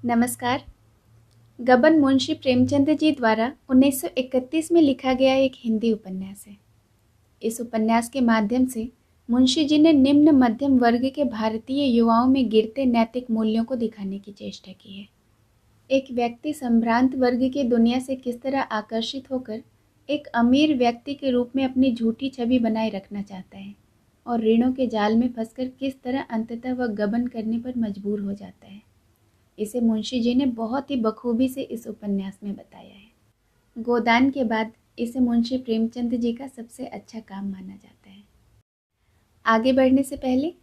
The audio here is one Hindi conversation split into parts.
नमस्कार। गबन मुंशी प्रेमचंद जी द्वारा 1931 में लिखा गया एक हिंदी उपन्यास है। इस उपन्यास के माध्यम से मुंशी जी ने निम्न मध्यम वर्ग के भारतीय युवाओं में गिरते नैतिक मूल्यों को दिखाने की चेष्टा की है। एक व्यक्ति संभ्रांत वर्ग की दुनिया से किस तरह आकर्षित होकर एक अमीर व्यक्ति के रूप में अपनी झूठी छवि बनाए रखना चाहता है और ऋणों के जाल में फंसकर किस तरह अंततः वह गबन करने पर मजबूर हो जाता है, इसे मुंशी जी ने बहुत ही बखूबी से इस उपन्यास में बताया है। गोदान के बाद इसे मुंशी प्रेमचंद जी का सबसे अच्छा काम माना जाता है। आगे बढ़ने से पहले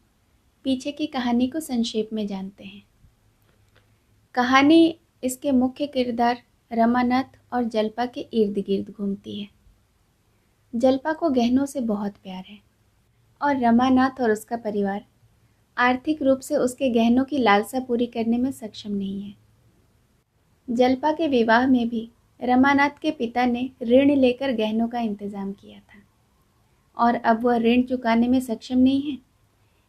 पीछे की कहानी को संक्षेप में जानते हैं। कहानी इसके मुख्य किरदार रमानाथ और जल्पा के इर्द गिर्द घूमती है। जल्पा को गहनों से बहुत प्यार है और रमानाथ और उसका परिवार आर्थिक रूप से उसके गहनों की लालसा पूरी करने में सक्षम नहीं है। जल्पा के विवाह में भी रमानाथ के पिता ने ऋण लेकर गहनों का इंतजाम किया था और अब वह ऋण चुकाने में सक्षम नहीं है,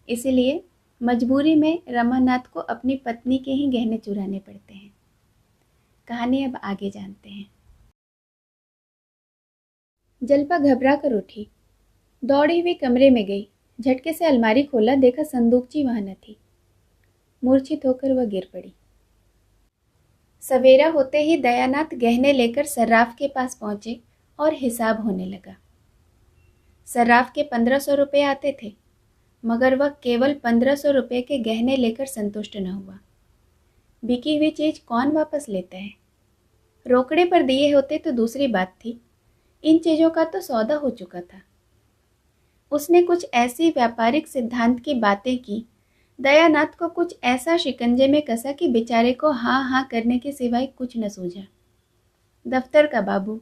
इसलिए मजबूरी में रमानाथ को अपनी पत्नी के ही गहने चुराने पड़ते हैं। कहानी अब आगे जानते हैं। जल्पा घबरा कर उठी, दौड़ी हुई कमरे में गई। झटके से अलमारी खोला, देखा संदूकची वहां न थी। मूर्छित होकर वह गिर पड़ी। सवेरा होते ही दयानाथ गहने लेकर सर्राफ के पास पहुंचे और हिसाब होने लगा। सर्राफ के 1500 रुपये आते थे, मगर वह केवल 1500 रुपये के गहने लेकर संतुष्ट न हुआ। बिकी हुई चीज कौन वापस लेता है? रोकड़े पर दिए होते तो दूसरी बात थी, इन चीजों का तो सौदा हो चुका था। उसने कुछ ऐसी व्यापारिक सिद्धांत की बातें की, दयानाथ को कुछ ऐसा शिकंजे में कसा कि बेचारे को हाँ हाँ करने के सिवाय कुछ न सूझा। दफ्तर का बाबू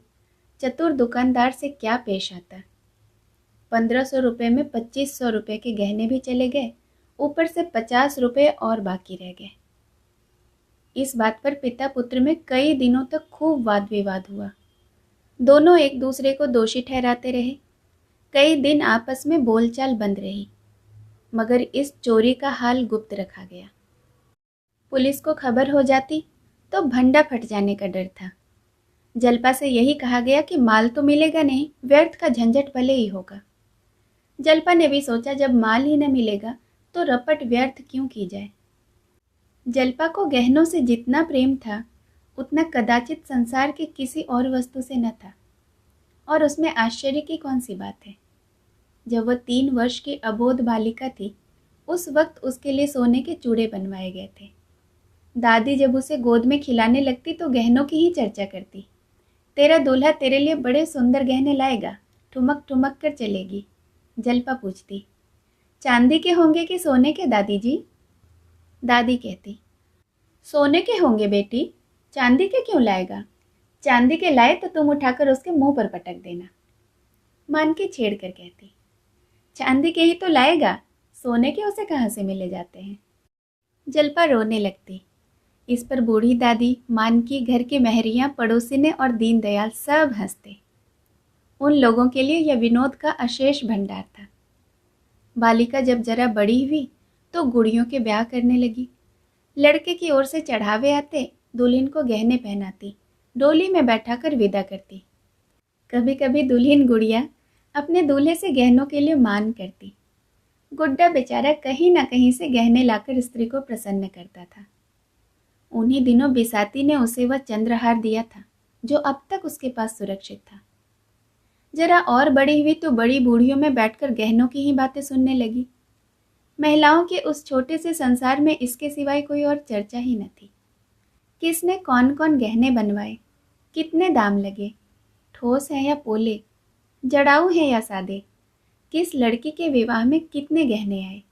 चतुर दुकानदार से क्या पेश आता। 1500 रुपये में 2500 रुपये के गहने भी चले गए, ऊपर से 50 रुपये और बाकी रह गए। इस बात पर पिता पुत्र में कई दिनों तक खूब वाद विवाद हुआ। दोनों एक दूसरे को दोषी ठहराते रहे। कई दिन आपस में बोलचाल बंद रही, मगर इस चोरी का हाल गुप्त रखा गया। पुलिस को खबर हो जाती तो भंडा फट जाने का डर था। जल्पा से यही कहा गया कि माल तो मिलेगा नहीं, व्यर्थ का झंझट भले ही होगा। जल्पा ने भी सोचा, जब माल ही न मिलेगा तो रपट व्यर्थ क्यों की जाए। जल्पा को गहनों से जितना प्रेम था उतना कदाचित संसार के किसी और वस्तु से न था, और उसमें आश्चर्य की कौन सी बात है। जब वह 3 वर्ष की अबोध बालिका थी, उस वक्त उसके लिए सोने के चूड़े बनवाए गए थे। दादी जब उसे गोद में खिलाने लगती तो गहनों की ही चर्चा करती। तेरा दूल्हा तेरे लिए बड़े सुंदर गहने लाएगा, ठुमक ठुमक कर चलेगी। जल्पा पूछती, चांदी के होंगे कि सोने के दादी जी? दादी कहती, सोने के होंगे बेटी, चांदी के क्यों लाएगा? चांदी के लाए तो तुम उठाकर उसके मुंह पर पटक देना। मान के छेड़ कर कहती, चांदी के ही तो लाएगा, सोने के उसे कहाँ से मिले जाते हैं। जल्पा रोने लगती। इस पर बूढ़ी दादी, मानकी, घर की महरियां, पड़ोसिने और दीनदयाल सब हंसते। उन लोगों के लिए यह विनोद का अशेष भंडार था। बालिका जब जरा बड़ी हुई तो गुड़ियों के ब्याह करने लगी। लड़के की ओर से चढ़ावे आते, दुल्हन को गहने पहनाती, डोली में बैठाकर विदा करती। कभी कभी दुल्हन गुड़िया अपने दूल्हे से गहनों के लिए मान करती। गुड्डा बेचारा कहीं ना कहीं से गहने लाकर स्त्री को प्रसन्न करता था। उन्हीं दिनों बिसाती ने उसे वह चंद्रहार दिया था जो अब तक उसके पास सुरक्षित था। जरा और बड़ी हुई तो बड़ी बूढ़ियों में बैठकर गहनों की ही बातें सुनने लगी। महिलाओं के उस छोटे से संसार में इसके सिवाय कोई और चर्चा ही न थी। किसने कौन कौन गहने बनवाए, कितने दाम लगे, ठोस है या पोले, जड़ाऊ है या सादे, किस लड़की के विवाह में कितने गहने आए,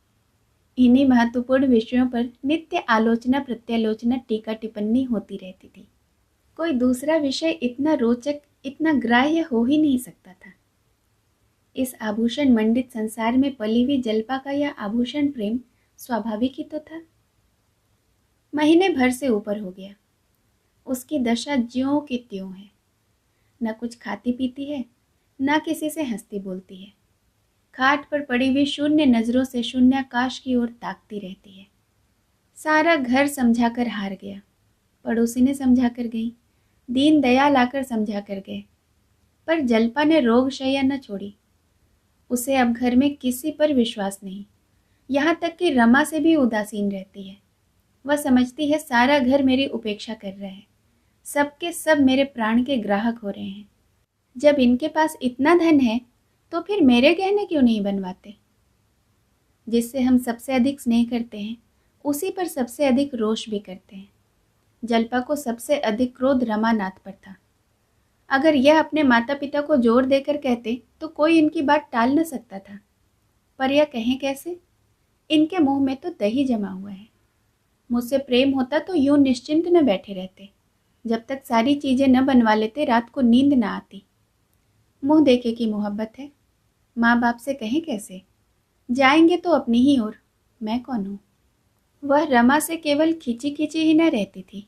इन्हीं महत्वपूर्ण विषयों पर नित्य आलोचना प्रत्यालोचना टीका टिप्पणी होती रहती थी। कोई दूसरा विषय इतना रोचक, इतना ग्राह्य हो ही नहीं सकता था। इस आभूषण मंडित संसार में पली हुई जल्पा का यह आभूषण प्रेम स्वाभाविक ही तो था। महीने भर से ऊपर हो गया। उसकी दशा ज्यों की त्यों है। न कुछ खाती पीती है, न किसी से हंसती बोलती है। खाट पर पड़ी हुई शून्य नजरों से शून्याकाश की ओर ताकती रहती है। सारा घर समझाकर हार गया। पड़ोसी ने समझा कर गई, दीन दयाल आकर समझा कर गए, पर जल्पा ने रोग शैया न छोड़ी। उसे अब घर में किसी पर विश्वास नहीं, यहाँ तक कि रमा से भी उदासीन रहती है। वह समझती है सारा घर मेरी उपेक्षा कर रहा है, सबके सब मेरे प्राण के ग्राहक हो रहे हैं। जब इनके पास इतना धन है तो फिर मेरे गहने क्यों नहीं बनवाते। जिससे हम सबसे अधिक स्नेह करते हैं उसी पर सबसे अधिक रोष भी करते हैं। जल्पा को सबसे अधिक क्रोध रमानाथ पर था। अगर यह अपने माता पिता को जोर देकर कहते तो कोई इनकी बात टाल न सकता था, पर यह कहें कैसे। इनके मुंह में तो दही जमा हुआ है। मुझसे प्रेम होता तो यूं निश्चिंत न बैठे रहते। जब तक सारी चीजें न बनवा लेते रात को नींद न आती। मुंह देखे की मोहब्बत है, माँ बाप से कहें कैसे। जाएंगे तो अपनी ही ओर, मैं कौन हूँ। वह रमा से केवल खींची खींची ही न रहती थी,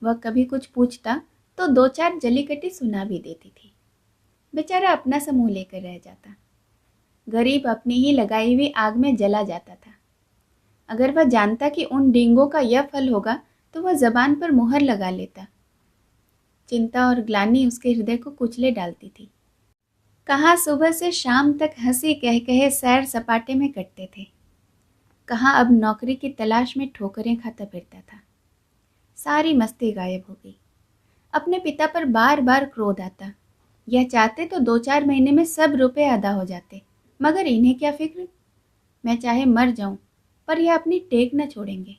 वह कभी कुछ पूछता तो दो चार जलीकटी सुना भी देती थी। बेचारा अपना सा मुंह लेकर रह जाता। गरीब अपनी ही लगाई हुई आग में जला जाता था। अगर वह जानता कि उन डींगों का यह फल होगा तो वह जबान पर मुहर लगा लेता। चिंता और ग्लानि उसके हृदय को कुचले डालती थी। कहाँ सुबह से शाम तक हंसी कह कहे सैर सपाटे में कटते थे, कहाँ अब नौकरी की तलाश में ठोकरें खाता फिरता था। सारी मस्ती गायब हो गई। अपने पिता पर बार बार क्रोध आता। यह चाहते तो 2-4 महीने में सब रुपए अदा हो जाते, मगर इन्हें क्या फिक्र। मैं चाहे मर जाऊं पर यह अपनी टेक न छोड़ेंगे।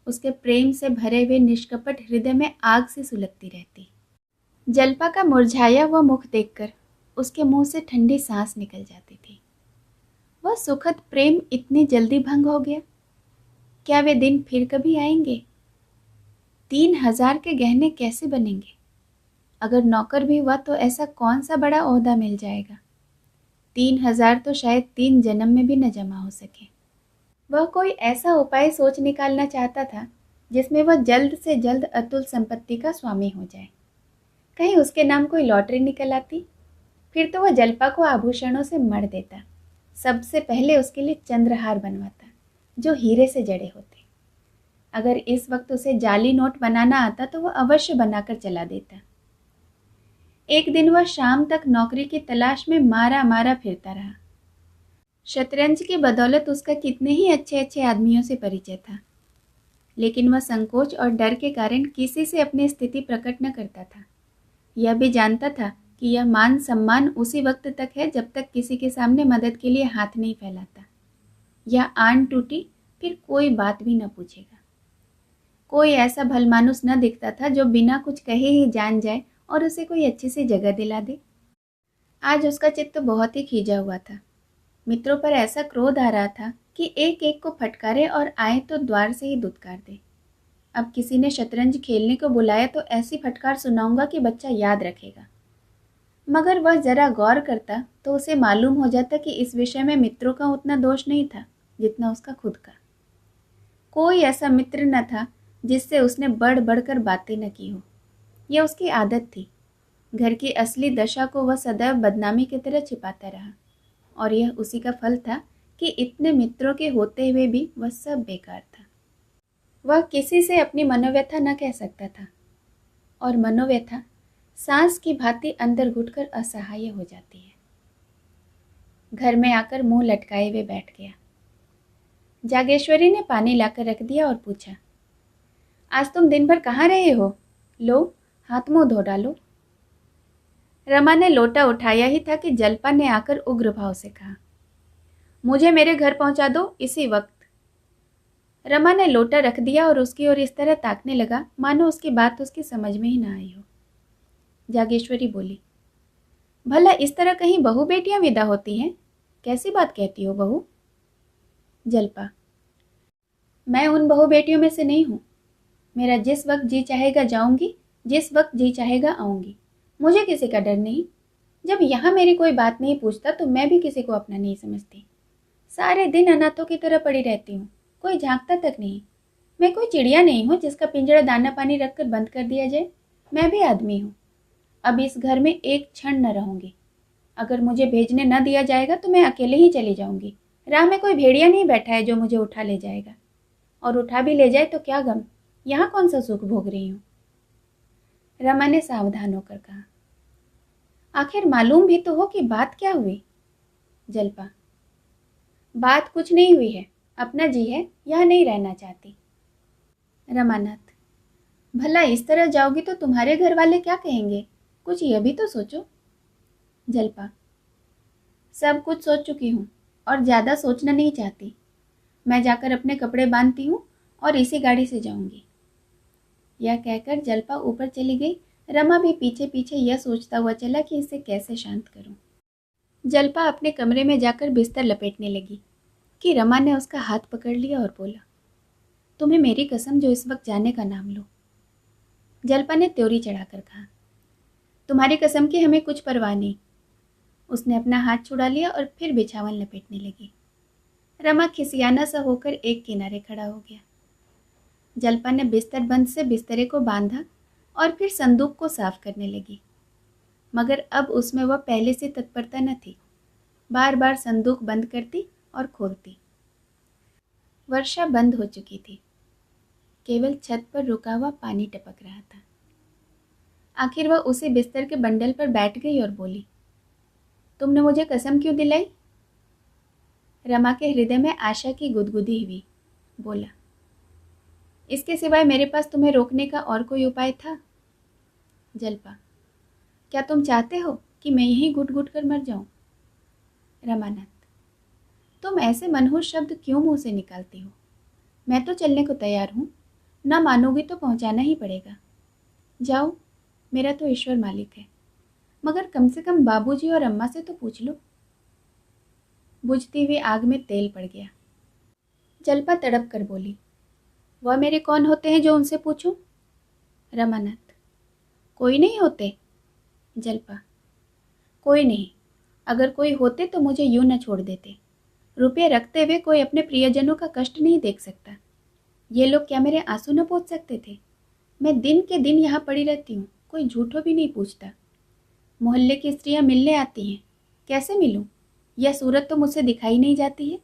उसके प्रेम से भरे हुए निष्कपट हृदय में आग से सुलगती रहती। जल्पा का मुरझाया हुआ मुख देखकर उसके मुंह से ठंडी सांस निकल जाती थी। वह सुखद प्रेम इतनी जल्दी भंग हो गया। क्या वे दिन फिर कभी आएंगे। 3,000 के गहने कैसे बनेंगे। अगर नौकर भी हुआ तो ऐसा कौन सा बड़ा ओहदा मिल जाएगा। 3,000 तो शायद 3 जन्म में भी न जमा हो सके। वह कोई ऐसा उपाय सोच निकालना चाहता था जिसमें वह जल्द से जल्द अतुल संपत्ति का स्वामी हो जाए। कहीं उसके नाम कोई लॉटरी निकल आती, फिर तो वह जल्पा को आभूषणों से मढ़ देता। सबसे पहले उसके लिए चंद्रहार बनवाता जो हीरे से जड़े होते। अगर इस वक्त उसे जाली नोट बनाना आता तो वह अवश्य बनाकर चला देता। एक दिन वह शाम तक नौकरी की तलाश में मारा मारा फिरता रहा। शतरंज की बदौलत उसका कितने ही अच्छे अच्छे आदमियों से परिचय था, लेकिन वह संकोच और डर के कारण किसी से अपनी स्थिति प्रकट न करता था। यह भी जानता था कि यह मान सम्मान उसी वक्त तक है जब तक किसी के सामने मदद के लिए हाथ नहीं फैलाता। यह आन टूटी फिर कोई बात भी न पूछेगा। कोई ऐसा भलमानुस न दिखता था जो बिना कुछ कहे ही जान जाए और उसे कोई अच्छी सी जगह दिला दे। आज उसका चित्त बहुत ही खींचा हुआ था। मित्रों पर ऐसा क्रोध आ रहा था कि एक एक को फटकारे और आए तो द्वार से ही दुत्कार दे। अब किसी ने शतरंज खेलने को बुलाया तो ऐसी फटकार सुनाऊंगा कि बच्चा याद रखेगा। मगर वह जरा गौर करता तो उसे मालूम हो जाता कि इस विषय में मित्रों का उतना दोष नहीं था जितना उसका खुद का। कोई ऐसा मित्र न था जिससे उसने बढ़ बढ़कर बातें न की हो। यह उसकी आदत थी। घर की असली दशा को वह सदैव बदनामी की तरह छिपाता रहा, और यह उसी का फल था कि इतने मित्रों के होते हुए भी वह सब बेकार था। वह किसी से अपनी मनोव्यथा न कह सकता था, और मनोव्यथा सांस की भांति अंदर घुटकर असहाय हो जाती है। घर में आकर मुंह लटकाए हुए बैठ गया। जागेश्वरी ने पानी लाकर रख दिया और पूछा, आज तुम दिन भर कहाँ रहे हो? लो, हाथ मुंह धो डालो। रमा ने लोटा उठाया ही था कि जल्पा ने आकर उग्र भाव से कहा, मुझे मेरे घर पहुंचा दो इसी वक्त। रमा ने लोटा रख दिया और उसकी ओर इस तरह ताकने लगा मानो उसकी बात उसकी समझ में ही ना आई हो। जागेश्वरी बोली, भला इस तरह कहीं बहू बेटियां विदा होती हैं? कैसी बात कहती हो बहू? जल्पा, मैं उन बहू बेटियों में से नहीं हूं। मेरा जिस वक्त जी चाहेगा जाऊंगी, जिस वक्त जी चाहेगा आऊंगी। मुझे किसी का डर नहीं। जब यहाँ मेरी कोई बात नहीं पूछता तो मैं भी किसी को अपना नहीं समझती। सारे दिन अनाथों की तरह पड़ी रहती हूँ, कोई झांकता तक नहीं। मैं कोई चिड़िया नहीं हूँ जिसका पिंजरा दाना पानी रखकर बंद कर दिया जाए। मैं भी आदमी हूँ। अब इस घर में एक क्षण न रहूंगी। अगर मुझे भेजने न दिया जाएगा तो मैं अकेले ही चली जाऊंगी। राह में कोई भेड़िया नहीं बैठा है जो मुझे उठा ले जाएगा, और उठा भी ले जाए तो क्या गम। यहाँ कौन सा सुख भोग रही हूँ। रमा ने सावधान होकर कहा। आखिर मालूम भी तो हो कि बात क्या हुई। जल्पा। बात कुछ नहीं हुई है, अपना जी है, यहाँ नहीं रहना चाहती। रमानाथ। भला इस तरह जाओगी तो तुम्हारे घर वाले क्या कहेंगे, कुछ यह भी तो सोचो। जल्पा। सब कुछ सोच चुकी हूँ और ज़्यादा सोचना नहीं चाहती। मैं जाकर अपने कपड़े बांधती हूँ और इसी गाड़ी से जाऊंगी। यह कहकर जल्पा ऊपर चली गई। रमा भी पीछे पीछे यह सोचता हुआ चला कि इसे कैसे शांत करूं। जल्पा अपने कमरे में जाकर बिस्तर लपेटने लगी कि रमा ने उसका हाथ पकड़ लिया और बोला, तुम्हें मेरी कसम जो इस वक्त जाने का नाम लो। जल्पा ने त्योरी चढ़ाकर कहा, तुम्हारी कसम की हमें कुछ परवाह नहीं। उसने अपना हाथ छुड़ा लिया और फिर बिछावन लपेटने लगी। रमा खिसियाना सा होकर एक किनारे खड़ा हो गया। जल्पा ने बिस्तर बंद से बिस्तरे को बांधा और फिर संदूक को साफ करने लगी, मगर अब उसमें वह पहले से तत्परता न थी। बार बार संदूक बंद करती और खोलती। वर्षा बंद हो चुकी थी, केवल छत पर रुका हुआ पानी टपक रहा था। आखिर वह उसी बिस्तर के बंडल पर बैठ गई और बोली, तुमने मुझे कसम क्यों दिलाई। रमा के हृदय में आशा की गुदगुदी हुई। बोला, इसके सिवाय मेरे पास तुम्हें रोकने का और कोई उपाय था। जल्पा। क्या तुम चाहते हो कि मैं यहीं घुट घुट कर मर जाऊं। रमानाथ। तुम ऐसे मनहूस शब्द क्यों मुंह से निकालती हो। मैं तो चलने को तैयार हूं, ना मानोगी तो पहुंचाना ही पड़ेगा। जाओ, मेरा तो ईश्वर मालिक है, मगर कम से कम बाबूजी और अम्मा से तो पूछ लो। बुझती हुई आग में तेल पड़ गया। जल्पा तड़प कर बोली, वह मेरे कौन होते हैं जो उनसे पूछूं। रमानाथ। कोई नहीं होते। जल्पा। कोई नहीं, अगर कोई होते तो मुझे यूं न छोड़ देते। रुपये रखते हुए कोई अपने प्रियजनों का कष्ट नहीं देख सकता। ये लोग क्या मेरे आंसू न पोंछ सकते थे। मैं दिन के दिन यहाँ पड़ी रहती हूँ, कोई झूठों भी नहीं पूछता। मोहल्ले की स्त्रियाँ मिलने आती हैं, कैसे मिलूं। यह सूरत तो मुझसे दिखाई नहीं जाती है।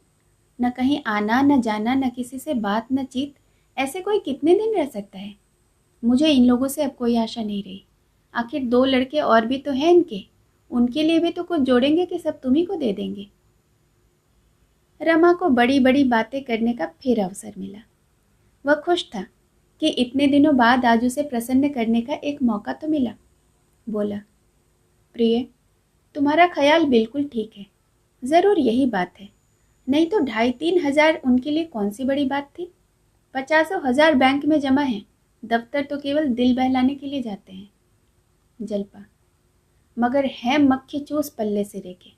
न कहीं आना, न जाना, न किसी से बात, न चीत। ऐसे कोई कितने दिन रह सकता है। मुझे इन लोगों से अब कोई आशा नहीं रही। आखिर 2 लड़के और भी तो हैं इनके, उनके लिए भी तो कुछ जोड़ेंगे कि सब तुम्ही को दे देंगे। रमा को बड़ी बड़ी बातें करने का फिर अवसर मिला। वह खुश था कि इतने दिनों बाद आज उसे प्रसन्न करने का एक मौका तो मिला। बोला, प्रिय, तुम्हारा ख्याल बिल्कुल ठीक है, ज़रूर यही बात है। नहीं तो 2,500-3 हजार उनके लिए कौन सी बड़ी बात थी। 50,000 बैंक में जमा है, दफ्तर तो केवल दिल बहलाने के लिए जाते हैं। जल्पा। मगर है मक्खी चूस पल्ले से रेखे।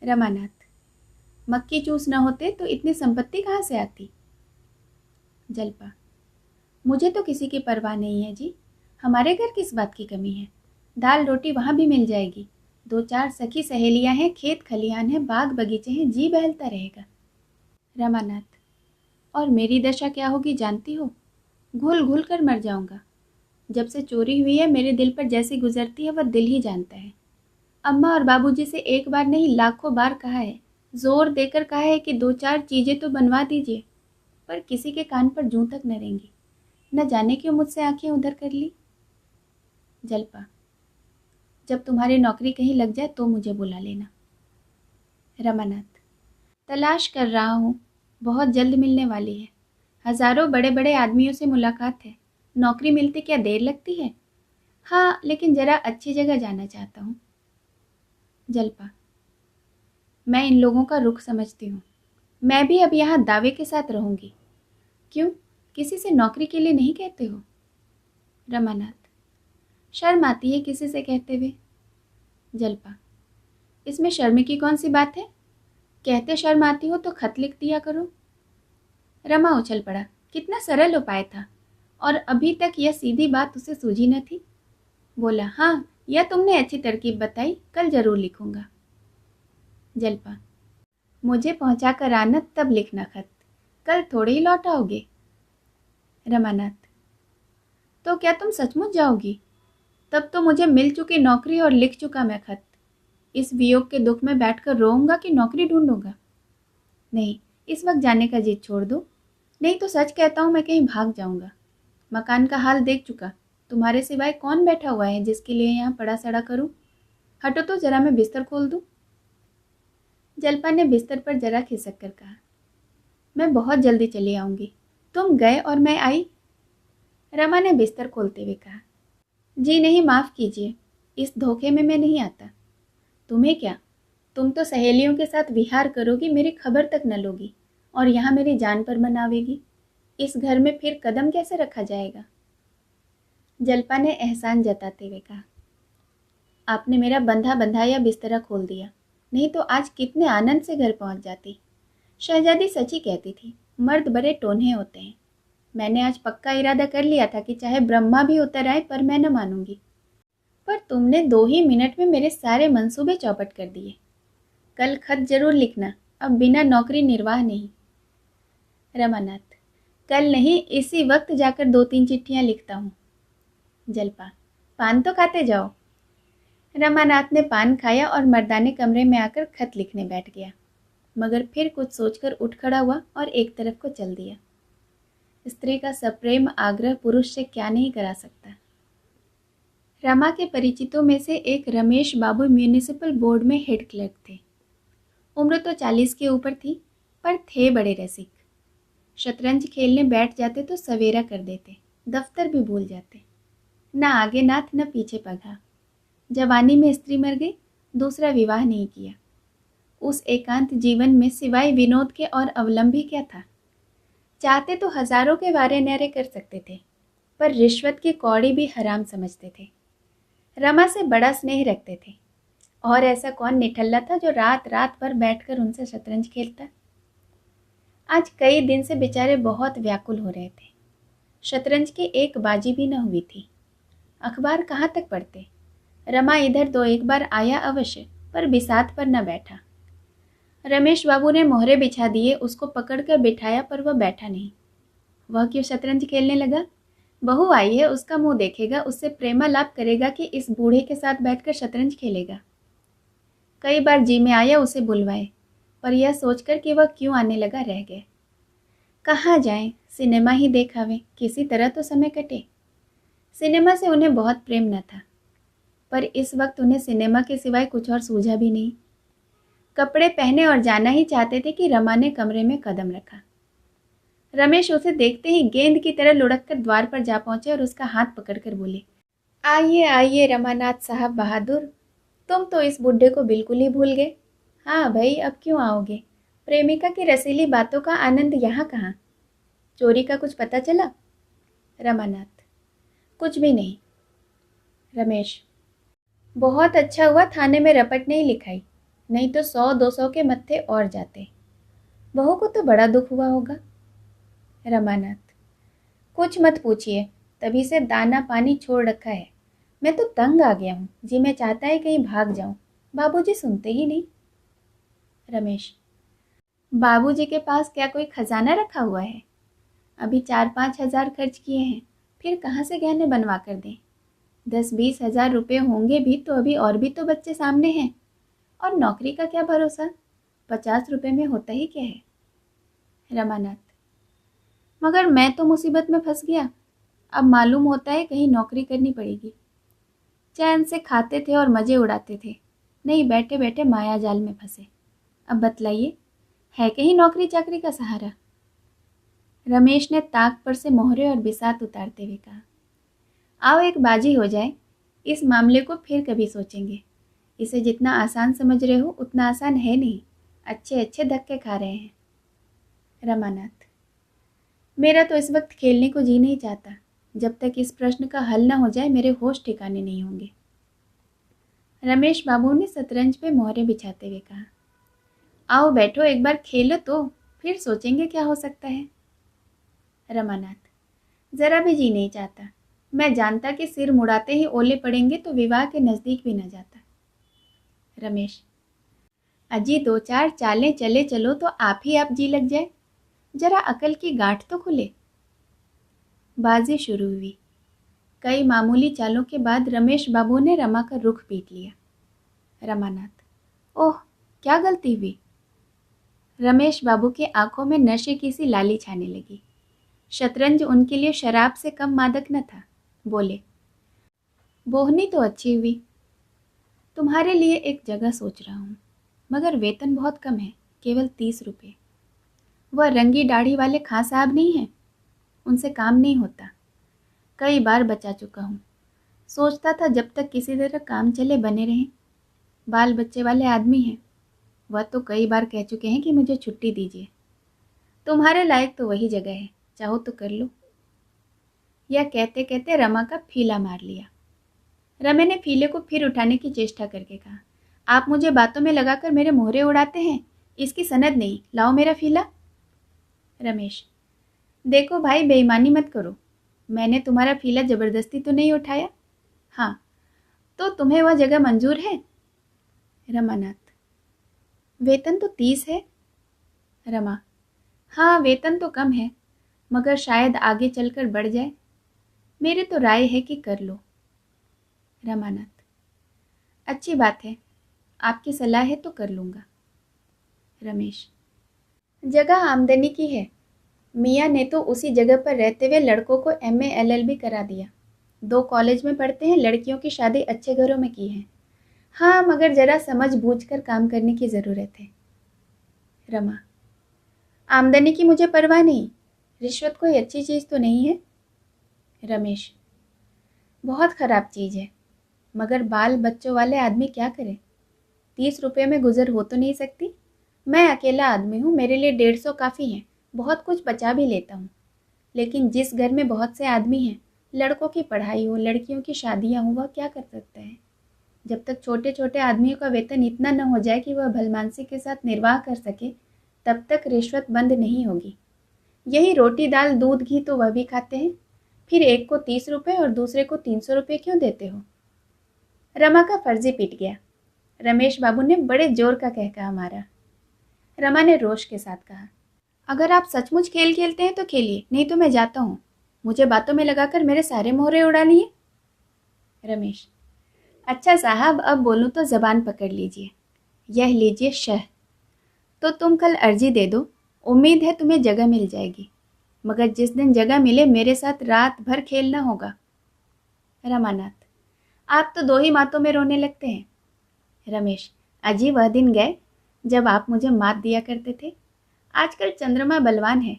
रमानाथ। मक्खी चूस न होते तो इतनी संपत्ति कहाँ से आती। जल्पा। मुझे तो किसी की परवाह नहीं है जी, हमारे घर किस बात की कमी है। दाल रोटी वहाँ भी मिल जाएगी। 2-4 सखी सहेलियाँ हैं, खेत खलिहान है, बाग बगीचे हैं, जी बहलता रहेगा। रमानाथ। और मेरी दशा क्या होगी जानती हो। घुल घुल कर मर जाऊंगा। जब से चोरी हुई है मेरे दिल पर जैसी गुजरती है वह दिल ही जानता है। अम्मा और बाबूजी से एक बार नहीं लाखों बार कहा है, जोर देकर कहा है कि 2-4 चीज़ें तो बनवा दीजिए, पर किसी के कान पर जूं तक न रेंगी। न जाने क्यों मुझसे आंखें उधर कर ली। जल्पा। जब तुम्हारी नौकरी कहीं लग जाए तो मुझे बुला लेना। रमानाथ। तलाश कर रहा हूँ, बहुत जल्द मिलने वाली है। हजारों बड़े बड़े आदमियों से मुलाकात है, नौकरी मिलते क्या देर लगती है। हाँ, लेकिन जरा अच्छी जगह जाना चाहता हूँ। जल्पा। मैं इन लोगों का रुख समझती हूँ, मैं भी अब यहाँ दावे के साथ रहूंगी। क्यों, किसी से नौकरी के लिए नहीं कहते हो। रमानाथ। शर्म आती है किसी से कहते हुए। जल्पा। इसमें शर्म की कौन सी बात है, कहते शर्म आती हो तो खत लिख दिया करो। रमा उछल पड़ा, कितना सरल उपाय था, और अभी तक यह सीधी बात उसे सूझी न थी। बोला, हाँ, यह तुमने अच्छी तरकीब बताई, कल जरूर लिखूंगा। जल्पा। मुझे पहुंचा कर आना, तब लिखना खत, कल थोड़े ही लौट आओगे। रमानाथ। तो क्या तुम सचमुच जाओगी। तब तो मुझे मिल चुकी नौकरी और लिख चुका मैं खत। इस वियोग के दुख में बैठकर रोऊंगा कि नौकरी ढूंढूंगा। नहीं, इस वक्त जाने का जिद छोड़ दो, नहीं तो सच कहता हूं मैं कहीं भाग जाऊंगा। मकान का हाल देख चुका। तुम्हारे सिवाय कौन बैठा हुआ है जिसके लिए यहाँ पड़ा सड़ा करूँ? हटो तो जरा, मैं बिस्तर खोल दूँ। जलपा ने बिस्तर पर जरा खिसक कर कहा। मैं बहुत जल्दी चली आऊँगी। तुम गए और मैं आई। रमा ने बिस्तर खोलते हुए कहा। जी नहीं, माफ़ कीजिए, इस धोखे में मैं नहीं आता। तुम्हें क्या, तुम तो सहेलियों के साथ विहार करोगी, मेरी खबर तक न लोगी, और यहाँ मेरी जान पर मनावेगी। इस घर में फिर कदम कैसे रखा जाएगा? जलपा ने एहसान जताते हुए कहा। आपने मेरा बंधा बंधाया बिस्तरा खोल दिया, नहीं तो आज कितने आनंद से घर पहुंच जाती। शहजादी सची कहती थी, मर्द बड़े टोन्हे होते हैं। मैंने आज पक्का इरादा कर लिया था कि चाहे ब्रह्मा भी उतर आए पर मैं न मानूंगी। पर तुमने 2 ही मिनट में मेरे सारे मंसूबे चौपट कर दिए। कल खत जरूर लिखना, अब बिना नौकरी निर्वाह नहीं। रमानाथ, कल नहीं, इसी वक्त जाकर 2-3 चिट्ठियां लिखता हूँ। जलपा, पान तो खाते जाओ। रमानाथ ने पान खाया और मर्दाने कमरे में आकर खत लिखने बैठ गया, मगर फिर कुछ सोचकर उठ खड़ा हुआ और एक तरफ को चल दिया। स्त्री का सप्रेम आग्रह पुरुष से क्या नहीं करा सकता। रमा के परिचितों में से एक रमेश बाबू म्यूनिसिपल बोर्ड में हेड क्लर्क थे। उम्र तो 40 के ऊपर थी, पर थे बड़े रसिक। शतरंज खेलने बैठ जाते तो सवेरा कर देते, दफ्तर भी भूल जाते। न आगे नाथ न पीछे पगा। जवानी में स्त्री मर गई, दूसरा विवाह नहीं किया। उस एकांत जीवन में सिवाय विनोद के और अवलंबी क्या था? चाहते तो हजारों के वारे न्यारे कर सकते थे, पर रिश्वत की कौड़ी भी हराम समझते थे। रमा से बड़ा स्नेह रखते थे, और ऐसा कौन निठल्ला था जो रात रात भर बैठकर उनसे शतरंज खेलता। आज कई दिन से बेचारे बहुत व्याकुल हो रहे थे। शतरंज की एक बाजी भी न हुई थी। अखबार कहाँ तक पढ़ते? रमा इधर 2-1 बार आया अवश्य, पर बिसात पर न बैठा। रमेश बाबू ने मोहरे बिछा दिए, उसको पकड़कर बिठाया, पर वह बैठा नहीं। वह क्यों शतरंज खेलने लगा? बहू आई है, उसका मुंह देखेगा, उससे प्रेमालाप करेगा कि इस बूढ़े के साथ बैठकर शतरंज खेलेगा। कई बार जी में आया उसे बुलवाए, पर यह सोचकर कि वह क्यों आने लगा रह गए। कहाँ जाएं, सिनेमा ही देखावे, किसी तरह तो समय कटे। सिनेमा से उन्हें बहुत प्रेम न था, पर इस वक्त उन्हें सिनेमा के सिवाय कुछ और सूझा भी नहीं। कपड़े पहने और जाना ही चाहते थे कि रमा ने कमरे में कदम रखा। रमेश उसे देखते ही गेंद की तरह लुढ़क कर द्वार पर जा पहुंचे और उसका हाथ पकड़कर बोले, आइए आइए रमानाथ साहब बहादुर, तुम तो इस बुढ़े को बिल्कुल ही भूल गए। हाँ भाई, अब क्यों आओगे? प्रेमिका की रसीली बातों का आनंद यहाँ कहाँ? चोरी का कुछ पता चला? रमानाथ, कुछ भी नहीं। रमेश, बहुत अच्छा हुआ थाने में रपट नहीं लिखाई, नहीं तो 100-200 के मत्थे और जाते। बहू को तो बड़ा दुख हुआ होगा। रमानाथ, कुछ मत पूछिए, तभी से दाना पानी छोड़ रखा है। मैं तो तंग आ गया हूँ, जी मैं चाहता है कहीं भाग जाऊं, बाबूजी सुनते ही नहीं। रमेश, बाबूजी के पास क्या कोई खजाना रखा हुआ है? अभी 4-5 हजार खर्च किए हैं, फिर कहाँ से गहने बनवा कर दें? 10-20 हजार रुपये होंगे भी तो अभी और भी तो बच्चे सामने हैं, और नौकरी का क्या भरोसा? 50 रुपये में होता ही क्या है? रमानाथ, मगर मैं तो मुसीबत में फंस गया। अब मालूम होता है कहीं नौकरी करनी पड़ेगी। चैन से खाते थे और मजे उड़ाते थे, नहीं बैठे बैठे माया जाल में फंसे। अब बतलाइए, है कहीं नौकरी चाकरी का सहारा? रमेश ने ताक पर से मोहरे और बिसात उतारते हुए कहा, आओ एक बाजी हो जाए, इस मामले को फिर कभी सोचेंगे। इसे जितना आसान समझ रहे हो उतना आसान है नहीं, अच्छे अच्छे धक्के खा रहे हैं। रमानाथ, मेरा तो इस वक्त खेलने को जी नहीं चाहता। जब तक इस प्रश्न का हल न हो जाए मेरे होश ठिकाने नहीं होंगे। रमेश बाबू ने शतरंज पे मोहरे बिछाते हुए कहा, आओ बैठो, एक बार खेलो तो फिर सोचेंगे क्या हो सकता है। रमानाथ, जरा भी जी नहीं चाहता। मैं जानता कि सिर मुड़ाते ही ओले पड़ेंगे तो विवाह के नज़दीक भी न जाता। रमेश, अजी 2-4 चालें चले चलो तो आप ही आप जी लग जाए, जरा अकल की गांठ तो खुले। बाजी शुरू हुई। कई मामूली चालों के बाद रमेश बाबू ने रमा का रुख पीट लिया। रमानाथ, ओह क्या गलती हुई? रमेश बाबू की आंखों में नशे की सी लाली छाने लगी। शतरंज उनके लिए शराब से कम मादक न था। बोले, बोहनी तो अच्छी हुई। तुम्हारे लिए एक जगह सोच रहा हूँ, मगर वेतन बहुत कम है, केवल 30 रुपये। वह रंगी दाढ़ी वाले खां साहब नहीं हैं, उनसे काम नहीं होता। कई बार बचा चुका हूँ। सोचता था जब तक किसी तरह काम चले बने रहें। बाल बच्चे वाले आदमी हैं। वह तो कई बार कह चुके हैं कि मुझे छुट्टी दीजिए। तुम्हारे लायक तो वही जगह है, चाहो तो कर लो। यह कहते कहते रमा का फीला मार लिया। रमे ने फीले को फिर उठाने की चेष्टा करके कहा, आप मुझे बातों में लगाकर मेरे मोहरे उड़ाते हैं। इसकी सनद नहीं, लाओ मेरा फीला। रमेश, देखो भाई, बेईमानी मत करो। मैंने तुम्हारा फीला जबरदस्ती तो नहीं उठाया। हाँ, तो तुम्हें वह जगह मंजूर है? रमानाथ, वेतन तो 30 है। रमा, हाँ, वेतन तो कम है, मगर शायद आगे चलकर बढ़ जाए। मेरी तो राय है कि कर लो। रमानाथ, अच्छी बात है, आपकी सलाह है तो कर लूँगा। रमेश, जगह आमदनी की है। मियाँ ने तो उसी जगह पर रहते हुए लड़कों को MA LLB करा दिया। 2 कॉलेज में पढ़ते हैं, लड़कियों की शादी अच्छे घरों में की है। हाँ, मगर जरा समझ बूझ कर काम करने की ज़रूरत है। रमा, आमदनी की मुझे परवाह नहीं, रिश्वत कोई अच्छी चीज़ तो नहीं है। रमेश, बहुत ख़राब चीज़ है, मगर बाल बच्चों वाले आदमी क्या करें? 30 रुपये में गुजर हो तो नहीं सकती। मैं अकेला आदमी हूँ, मेरे लिए 150 काफ़ी है। बहुत कुछ बचा भी लेता हूँ, लेकिन जिस घर में बहुत से आदमी हैं, लड़कों की पढ़ाई हो, लड़कियों की शादियाँ हो, वह क्या कर सकता है? जब तक छोटे छोटे आदमियों का वेतन इतना न हो जाए कि वह भलमानसी के साथ निर्वाह कर सके, तब तक रिश्वत बंद नहीं होगी। यही रोटी दाल दूध घी तो वह भी खाते हैं। फिर एक को 30 रुपये और दूसरे को 300 रुपये क्यों देते हो? रमा का फर्जी पिट गया। रमेश बाबू ने बड़े जोर का कहकहा मारा। रमा ने रोष के साथ कहा, अगर आप सचमुच खेल खेलते हैं तो खेलिए, नहीं तो मैं जाता हूँ। मुझे बातों में लगाकर मेरे सारे मोहरे उड़ा लिए। रमेश, अच्छा साहब, अब बोलूँ तो जबान पकड़ लीजिए। यह लीजिए शह। तो तुम कल अर्जी दे दो, उम्मीद है तुम्हें जगह मिल जाएगी। मगर जिस दिन जगह मिले मेरे साथ रात भर खेलना होगा। रमानाथ, आप तो 2 ही मातों में रोने लगते हैं। रमेश, अजी वह दिन गए जब आप मुझे मात दिया करते थे। आजकल चंद्रमा बलवान है।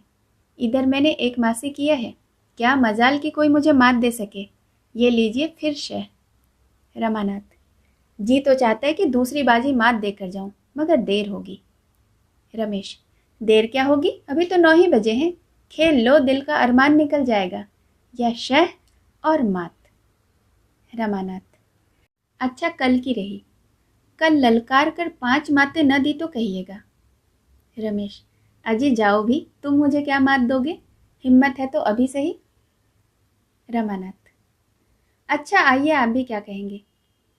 इधर मैंने 1 मासी किया है, क्या मजाल कि कोई मुझे मात दे सके। ये लीजिए फिर शह। रमानाथ, जी तो चाहता है कि दूसरी बाजी मात देकर जाऊं, मगर देर होगी। रमेश, देर क्या होगी, अभी तो 9 ही बजे हैं। खेल लो, दिल का अरमान निकल जाएगा। यह शह और मात। रमानाथ, अच्छा कल की रही, कल ललकार कर 5 मातें न दी तो कहिएगा। रमेश, अजी जाओ भी, तुम मुझे क्या मात दोगे? हिम्मत है तो अभी सही। रमानाथ, अच्छा आइए, आप भी क्या कहेंगे,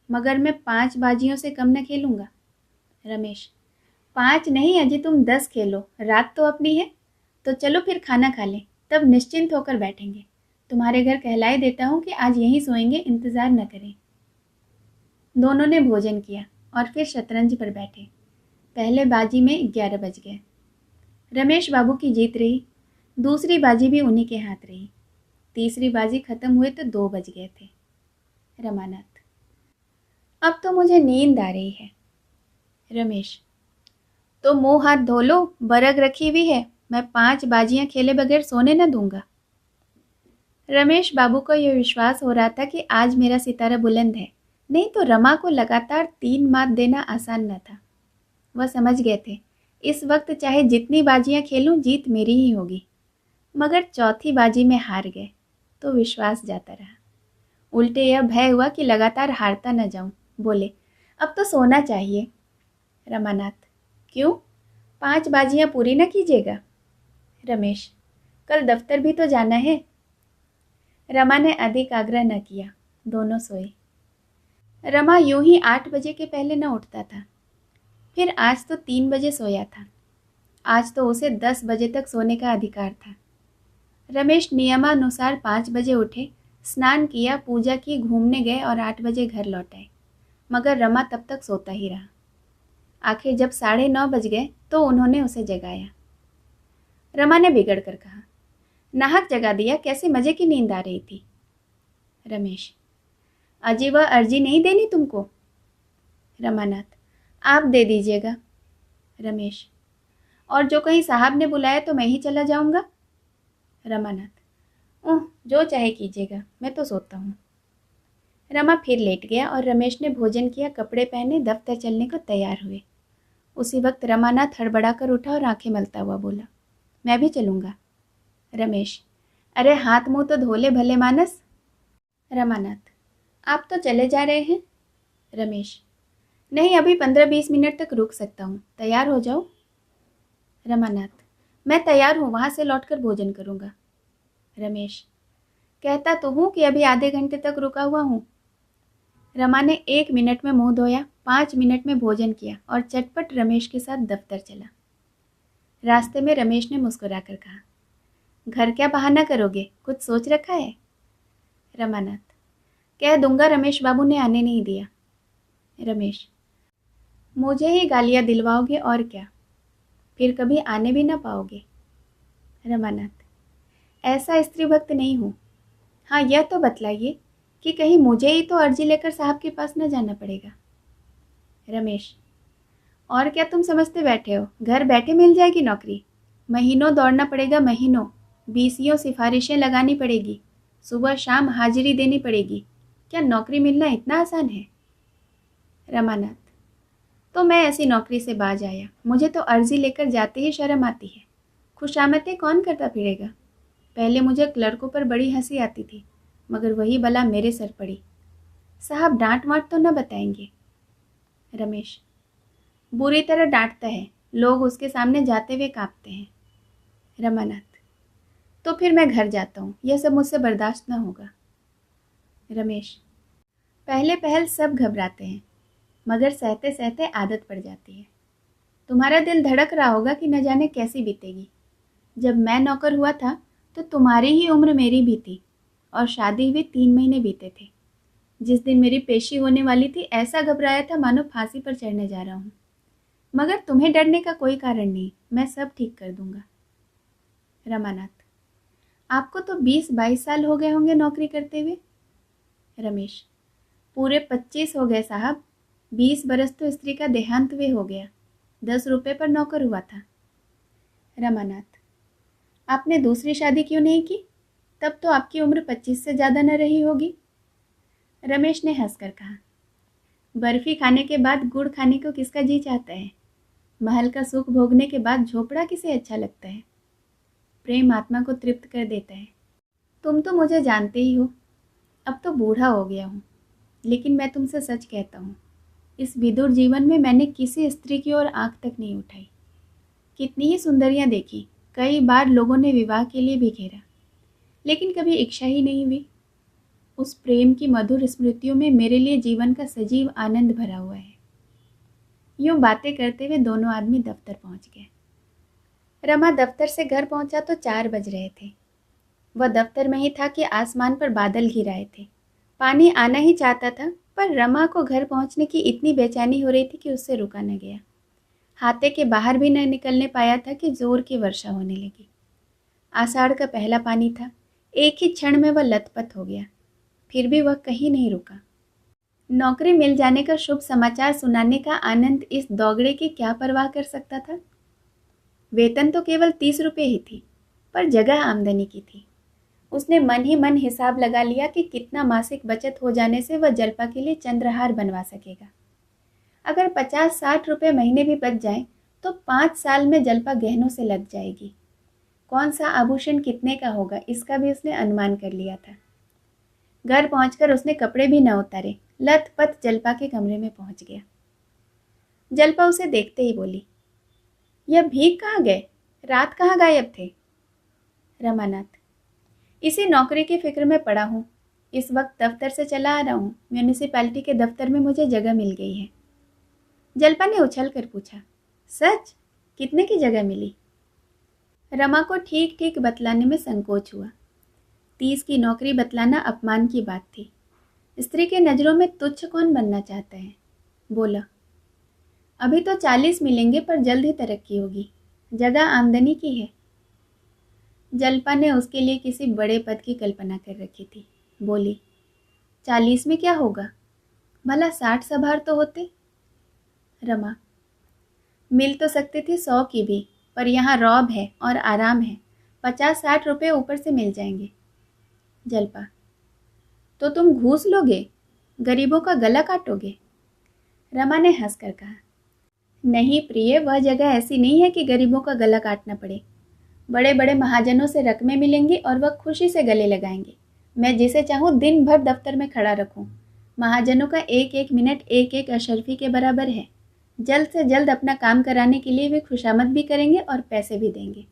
मगर मैं 5 बाजियों से कम न खेलूंगा। रमेश, 5 नहीं अजी, तुम 10 खेलो, रात तो अपनी है। तो चलो फिर खाना खा लें, तब निश्चिंत होकर बैठेंगे। तुम्हारे घर कहलाए देता हूँ कि आज यहीं सोएंगे, इंतज़ार न करें। दोनों ने भोजन किया और फिर शतरंज पर बैठे। पहले बाजी में 11 बज गए। रमेश बाबू की जीत रही, दूसरी बाजी भी उन्हीं के हाथ रही। तीसरी बाजी खत्म हुए तो 2 बज गए थे। रमानाथ, अब तो मुझे नींद आ रही है। रमेश, तो मुंह हाथ धो लो, बरग रखी हुई है, मैं 5 बाजियां खेले बगैर सोने न दूंगा। रमेश बाबू को यह विश्वास हो रहा था कि आज मेरा सितारा बुलंद है, नहीं तो रमा को लगातार 3 मात देना आसान न था। वह समझ गए थे, इस वक्त चाहे जितनी बाजियां खेलूं, जीत मेरी ही होगी। मगर चौथी बाजी में हार गए तो विश्वास जाता रहा। उल्टे यह भय हुआ कि लगातार हारता न जाऊं। बोले, अब तो सोना चाहिए। रमानाथ, क्यों, 5 बाजियां पूरी न कीजिएगा? रमेश, कल दफ्तर भी तो जाना है। रमा ने अधिक आग्रह न किया, दोनों सोए। रमा यूं ही 8 बजे के पहले न उठता था, फिर आज तो 3 बजे सोया था। आज तो उसे 10 बजे तक सोने का अधिकार था। रमेश नियमानुसार 5 बजे उठे, स्नान किया, पूजा की, घूमने गए और 8 बजे घर लौट आए। मगर रमा तब तक सोता ही रहा। आखिर जब 9:30 बज गए तो उन्होंने उसे जगाया। रमा ने बिगड़ कर कहा, नाहक जगा दिया, कैसे मजे की नींद आ रही थी। रमेश, अजी वह अर्जी नहीं देनी तुमको। रमानाथ, आप दे दीजिएगा। रमेश, और जो कहीं साहब ने बुलाया तो मैं ही चला जाऊंगा। रमानाथ, ओह जो चाहे कीजिएगा, मैं तो सोता हूँ। रमा फिर लेट गया और रमेश ने भोजन किया, कपड़े पहने, दफ्तर चलने को तैयार हुए। उसी वक्त रमानाथ हड़बड़ा कर उठा और आंखें मलता हुआ बोला, मैं भी चलूँगा। रमेश, अरे हाथ मुंह तो धो ले भले मानस। रमानाथ, आप तो चले जा रहे हैं। रमेश, नहीं, अभी 15-20 मिनट तक रुक सकता हूँ, तैयार हो जाओ। रमानाथ, मैं तैयार हूँ, वहाँ से लौटकर भोजन करूँगा। रमेश, कहता तो हूँ कि अभी आधे घंटे तक रुका हुआ हूँ। रमा ने 1 मिनट में मुंह धोया, 5 मिनट में भोजन किया और चटपट रमेश के साथ दफ्तर चला। रास्ते में रमेश ने मुस्कुराकर कहा, घर क्या बहाना करोगे, कुछ सोच रखा है। रमानाथ, कह दूंगा, रमेश बाबू ने आने नहीं दिया। रमेश, मुझे ही गालियाँ दिलवाओगे और क्या, फिर कभी आने भी ना पाओगे। रमानाथ, ऐसा स्त्री भक्त नहीं हूँ। हाँ यह तो बतलाइए कि कहीं मुझे ही तो अर्जी लेकर साहब के पास न जाना पड़ेगा। रमेश, और क्या तुम समझते बैठे हो, घर बैठे मिल जाएगी नौकरी। महीनों दौड़ना पड़ेगा, महीनों, बीसियों सिफारिशें लगानी पड़ेगी, सुबह शाम हाजिरी देनी पड़ेगी। क्या नौकरी मिलना इतना आसान है। रमानाथ, तो मैं ऐसी नौकरी से बाज आया, मुझे तो अर्जी लेकर जाते ही शर्म आती है। खुशामतें कौन करता फिरेगा। पहले मुझे क्लर्कों पर बड़ी हंसी आती थी, मगर वही बला मेरे सर पड़ी। साहब डांट वाट तो न बताएंगे। रमेश, बुरी तरह डांटता है, लोग उसके सामने जाते हुए कांपते हैं। रमानाथ, तो फिर मैं घर जाता हूँ, यह सब मुझसे बर्दाश्त न होगा। रमेश, पहले पहल सब घबराते हैं, मगर सहते सहते आदत पड़ जाती है। तुम्हारा दिल धड़क रहा होगा कि न जाने कैसी बीतेगी। जब मैं नौकर हुआ था तो तुम्हारी ही उम्र मेरी भी थी और शादी हुई 3 महीने बीते थे। जिस दिन मेरी पेशी होने वाली थी ऐसा घबराया था मानो फांसी पर चढ़ने जा रहा हूँ। मगर तुम्हें डरने का कोई कारण नहीं, मैं सब ठीक कर दूंगा। रमानाथ, आपको तो 20-22 साल हो गए होंगे नौकरी करते हुए। रमेश, पूरे 25 हो गए साहब। 20 बरस तो स्त्री का देहांत हुए हो गया, 10 रुपये पर नौकर हुआ था। रमानाथ, आपने दूसरी शादी क्यों नहीं की, तब तो आपकी उम्र 25 से ज़्यादा न रही होगी। रमेश ने हंसकर कहा, बर्फी खाने के बाद गुड़ खाने को किसका जी चाहता है। महल का सुख भोगने के बाद झोपड़ा किसे अच्छा लगता है। प्रेम आत्मा को तृप्त कर देता है। तुम तो मुझे जानते ही हो, अब तो बूढ़ा हो गया हूँ, लेकिन मैं तुमसे सच कहता हूँ, इस विदुर जीवन में मैंने किसी स्त्री की ओर आंख तक नहीं उठाई। कितनी ही सुंदरियाँ देखी, कई बार लोगों ने विवाह के लिए भी घेरा, लेकिन कभी इच्छा ही नहीं हुई। उस प्रेम की मधुर स्मृतियों में मेरे लिए जीवन का सजीव आनंद भरा हुआ है। यूं बातें करते हुए दोनों आदमी दफ्तर पहुंच गए। रमा दफ्तर से घर पहुंचा तो 4 बज रहे थे। वह दफ्तर में ही था कि आसमान पर बादल घिर आए थे। पानी आना ही चाहता था, पर रमा को घर पहुंचने की इतनी बेचैनी हो रही थी कि उससे रुका न गया। हाथे के बाहर भी न निकलने पाया था कि जोर की वर्षा होने लगी। आषाढ़ का पहला पानी था। एक ही क्षण में वह लथपथ हो गया, फिर भी वह कहीं नहीं रुका। नौकरी मिल जाने का शुभ समाचार सुनाने का आनंद इस दौगड़े की क्या परवाह कर सकता था। वेतन तो केवल 30 रुपये ही थी, पर जगह आमदनी की थी। उसने मन ही मन हिसाब लगा लिया कि कितना मासिक बचत हो जाने से वह जल्पा के लिए चंद्रहार बनवा सकेगा। अगर 50-60 रुपये महीने भी बच जाएं, तो 5 साल में जल्पा गहनों से लग जाएगी। कौन सा आभूषण कितने का होगा, इसका भी उसने अनुमान कर लिया था। घर पहुंचकर उसने कपड़े भी न उतारे, लथपथ जल्पा के कमरे में पहुंच गया। जल्पा उसे देखते ही बोली, यह भीख कहाँ गए, रात कहाँ गायब थे। रमानाथ, इसी नौकरी की फिक्र में पड़ा हूँ। इस वक्त दफ्तर से चला आ रहा हूँ, म्यूनिसिपैलिटी के दफ्तर में मुझे जगह मिल गई है। जल्पा ने उछल कर पूछा, सच, कितने की जगह मिली। रमा को ठीक ठीक बतलाने में संकोच हुआ। 30 की नौकरी बतलाना अपमान की बात थी। स्त्री के नज़रों में तुच्छ कौन बनना चाहता है। बोला, अभी तो 40 मिलेंगे, पर जल्द ही तरक्की होगी, जगह आमदनी की है। जल्पा ने उसके लिए किसी बड़े पद की कल्पना कर रखी थी। बोली, 40 में क्या होगा, भला 60 सवार तो होते। रमा, मिल तो सकती थी 100 की भी, पर यहाँ रौब है और आराम है, 50-60 रुपये ऊपर से मिल जाएंगे। जल्पा, तो तुम घूस लोगे, गरीबों का गला काटोगे। रमा ने हंसकर कहा, नहीं प्रिय, वह जगह ऐसी नहीं है कि गरीबों का गला काटना पड़े। बड़े बड़े महाजनों से रकमें मिलेंगी और वह खुशी से गले लगाएंगे। मैं जिसे चाहूँ दिन भर दफ्तर में खड़ा रखूँ। महाजनों का एक एक मिनट एक एक अशर्फी के बराबर है। जल्द से जल्द अपना काम कराने के लिए वे खुशामद भी करेंगे और पैसे भी देंगे।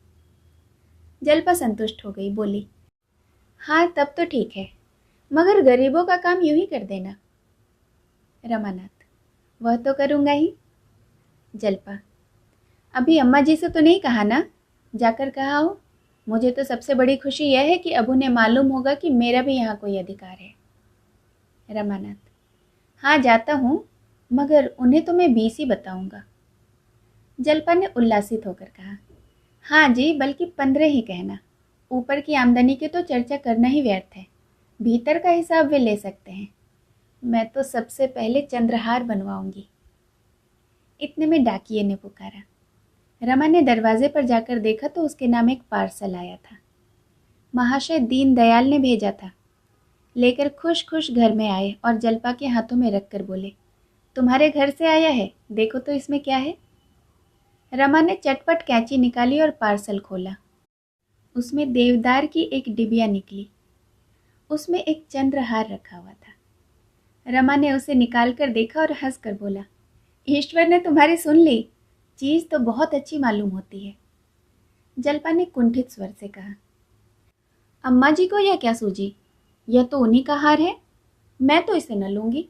जल्पा संतुष्ट हो गई, बोली, हाँ तब तो ठीक है, मगर गरीबों का काम यूं ही कर देना। रमानाथ, वह तो करूँगा ही। जल्पा, अभी अम्मा जी से तो नहीं कहा ना, जाकर कहा हो। मुझे तो सबसे बड़ी खुशी यह है कि अब उन्हें मालूम होगा कि मेरा भी यहाँ कोई अधिकार है। रमानाथ, हाँ जाता हूँ, मगर उन्हें तो मैं 20 ही बताऊंगा। जल्पा ने उल्लासित होकर कहा, हाँ जी, बल्कि 15 ही कहना। ऊपर की आमदनी की तो चर्चा करना ही व्यर्थ है, भीतर का हिसाब वे ले सकते हैं। मैं तो सबसे पहले चंद्रहार बनवाऊंगी। इतने में डाकिये ने पुकारा। रमा ने दरवाजे पर जाकर देखा तो उसके नाम एक पार्सल आया था। महाशय दीनदयाल ने भेजा था। लेकर खुश खुश घर में आए और जल्पा के हाथों में रखकर बोले, तुम्हारे घर से आया है, देखो तो इसमें क्या है। रमा ने चटपट कैंची निकाली और पार्सल खोला। उसमें देवदार की एक डिबिया निकली। उसमें एक चंद्रहार रखा हुआ था। रमा ने उसे निकालकर देखा और हंसकर बोला, ईश्वर ने तुम्हारी सुन ली, चीज तो बहुत अच्छी मालूम होती है। जल्पा ने कुंठित स्वर से कहा, अम्मा जी को यह क्या सूझी, यह तो उन्हीं का हार है, मैं तो इसे न लूंगी।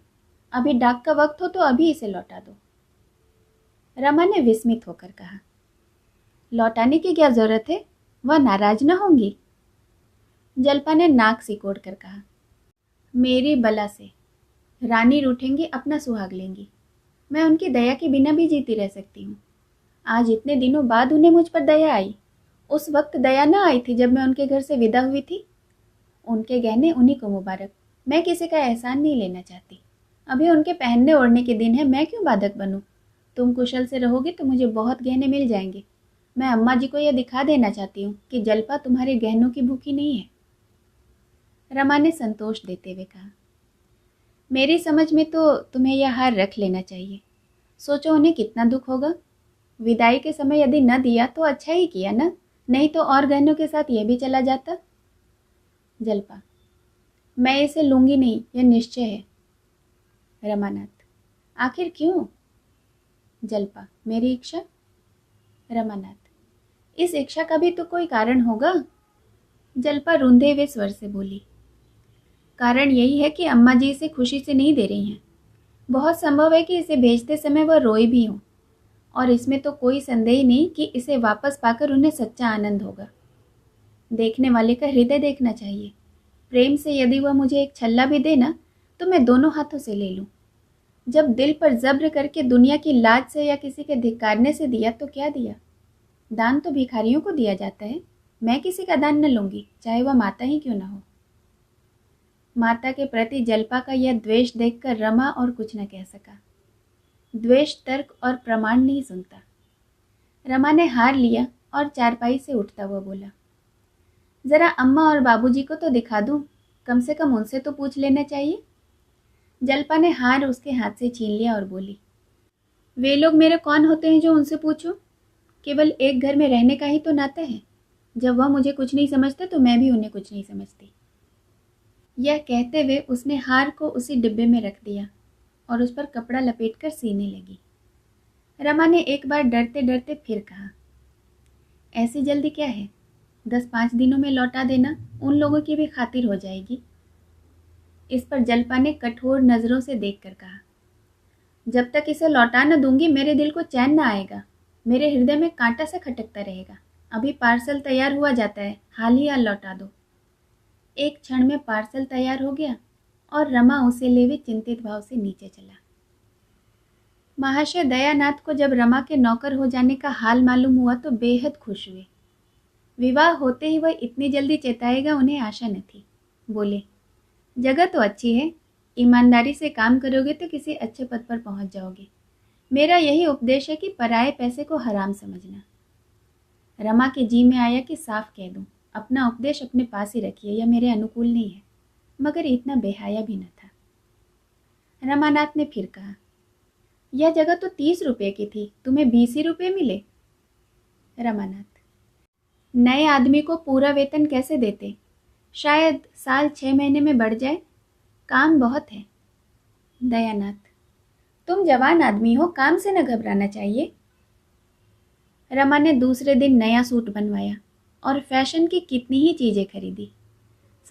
अभी डाक का वक्त हो तो अभी इसे लौटा दो। रमा ने विस्मित होकर कहा, लौटाने की क्या जरूरत है, वह नाराज न होंगी। जल्पा ने नाक सिकोड़ कर कहा, मेरी बला से रानी रूठेंगी, अपना सुहाग लेंगी। मैं उनकी दया के बिना भी जीती रह सकती हूँ। आज इतने दिनों बाद उन्हें मुझ पर दया आई। उस वक्त दया न आई थी जब मैं उनके घर से विदा हुई थी। उनके गहने उन्हीं को मुबारक, मैं किसी का एहसान नहीं लेना चाहती। अभी उनके पहनने ओढ़ने के दिन है, मैं क्यों बाधक बनूं। तुम कुशल से रहोगे तो मुझे बहुत गहने मिल जाएंगे। मैं अम्मा जी को यह दिखा देना चाहती हूँ कि जल्पा तुम्हारे गहनों की भूखी नहीं है। रमा ने संतोष देते हुए कहा, मेरी समझ में तो तुम्हें यह हार रख लेना चाहिए। सोचो उन्हें कितना दुख होगा। विदाई के समय यदि न दिया तो अच्छा ही किया ना, नहीं तो और गहनों के साथ यह भी चला जाता। जल्पा, मैं इसे लूंगी नहीं, यह निश्चय है। रमानाथ, आखिर क्यों। जल्पा, मेरी इच्छा। रमानाथ, इस इच्छा का भी तो कोई कारण होगा। जल्पा रूंधे हुए स्वर से बोली, कारण यही है कि अम्मा जी इसे खुशी से नहीं दे रही हैं। बहुत संभव है कि इसे भेजते समय वह रोई भी हों, और इसमें तो कोई संदेह नहीं कि इसे वापस पाकर उन्हें सच्चा आनंद होगा। देखने वाले का हृदय देखना चाहिए। प्रेम से यदि वह मुझे एक छल्ला भी दे ना, तो मैं दोनों हाथों से ले लूं। जब दिल पर जब्र करके दुनिया की लाज से या किसी के धिक्कारने से दिया तो क्या दिया। दान तो भिखारियों को दिया जाता है। मैं किसी का दान न लूंगी, चाहे वह माता ही क्यों न हो। माता के प्रति जल्पा का यह द्वेष देखकर रमा और कुछ न कह सका। द्वेष तर्क और प्रमाण नहीं सुनता। रमा ने हार लिया और चारपाई से उठता हुआ बोला, जरा अम्मा और बाबूजी को तो दिखा दूं, कम से कम उनसे तो पूछ लेना चाहिए। जल्पा ने हार उसके हाथ से छीन लिया और बोली, वे लोग मेरे कौन होते हैं जो उनसे पूछूं। केवल एक घर में रहने का ही तो नाता है। जब वह मुझे कुछ नहीं समझते तो मैं भी उन्हें कुछ नहीं समझती। यह कहते हुए उसने हार को उसी डिब्बे में रख दिया और उस पर कपड़ा लपेटकर सीने लगी। रमा ने एक बार डरते डरते फिर कहा, ऐसी जल्दी क्या है, 10-5 दिनों में लौटा देना, उन लोगों की भी खातिर हो जाएगी। इस पर जल्पा ने कठोर नजरों से देखकर कहा, जब तक इसे लौटा न दूंगी मेरे दिल को चैन न आएगा, मेरे हृदय में कांटा सा खटकता रहेगा। अभी पार्सल तैयार हुआ जाता है, हाल ही हाल लौटा दो। एक क्षण में पार्सल तैयार हो गया और रमा उसे ले हुए चिंतित भाव से नीचे चला। महाशय दयानाथ को जब रमा के नौकर हो जाने का हाल मालूम हुआ तो बेहद खुश हुए। विवाह होते ही वह इतनी जल्दी चेताएगा उन्हें आशा न थी। बोले, जगह तो अच्छी है, ईमानदारी से काम करोगे तो किसी अच्छे पद पर पहुंच जाओगे। मेरा यही उपदेश है कि पराये पैसे को हराम समझना। रमा के जी में आया कि साफ कह दूं, अपना उपदेश अपने पास ही रखिए, यह मेरे अनुकूल नहीं है, मगर इतना बेहाया भी न था। रमानाथ ने फिर कहा, यह जगह तो 30 रुपये की थी, तुम्हें 20 ही रुपये मिले। रमानाथ, नए आदमी को पूरा वेतन कैसे देते? शायद साल 6 महीने में बढ़ जाए, काम बहुत है। दयानाथ, तुम जवान आदमी हो, काम से न घबराना चाहिए। रमा ने दूसरे दिन नया सूट बनवाया और फैशन की कितनी ही चीजें खरीदी।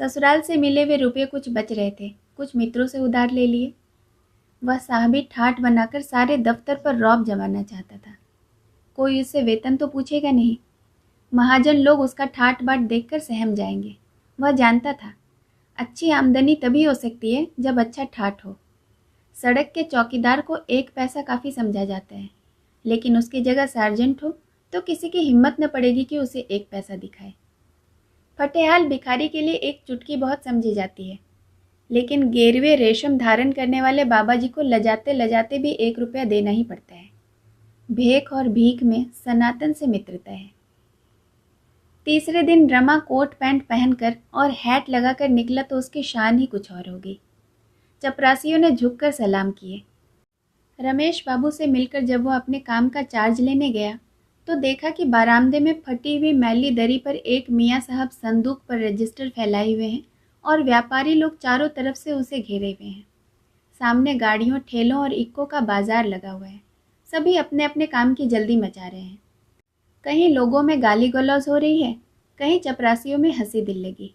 ससुराल से मिले हुए रुपये कुछ बच रहे थे, कुछ मित्रों से उधार ले लिए। वह साहबी ठाठ बनाकर सारे दफ्तर पर रौब जमाना चाहता था। कोई उससे वेतन तो पूछेगा नहीं, महाजन लोग उसका ठाठ बाट देखकर सहम जाएंगे। वह जानता था अच्छी आमदनी तभी हो सकती है जब अच्छा ठाठ हो। सड़क के चौकीदार को 1 पैसा काफ़ी समझा जाता है, लेकिन उसकी जगह सार्जेंट हो तो किसी की हिम्मत न पड़ेगी कि उसे 1 पैसा दिखाए। फटेहाल भिखारी के लिए एक चुटकी बहुत समझी जाती है, लेकिन गेरवे रेशम धारण करने वाले बाबा जी को लजाते लजाते भी 1 रुपया देना ही पड़ता है। भेख और भीख में सनातन से मित्रता है। तीसरे दिन रमा कोट पैंट पहनकर और हैट लगाकर निकला तो उसकी शान ही कुछ और हो गई। चपरासियों ने झुककर सलाम किए। रमेश बाबू से मिलकर जब वो अपने काम का चार्ज लेने गया तो देखा कि बारामदे में फटी हुई मैली दरी पर एक मियाँ साहब संदूक पर रजिस्टर फैलाए हुए हैं और व्यापारी लोग चारों तरफ से उसे घेरे हुए हैं। सामने गाड़ियों, ठेलों और इक्कों का बाजार लगा हुआ है। सभी अपने अपने काम की जल्दी मचा रहे हैं। कहीं लोगों में गाली गलौज हो रही है, कहीं चपरासियों में हंसी दिल लगी।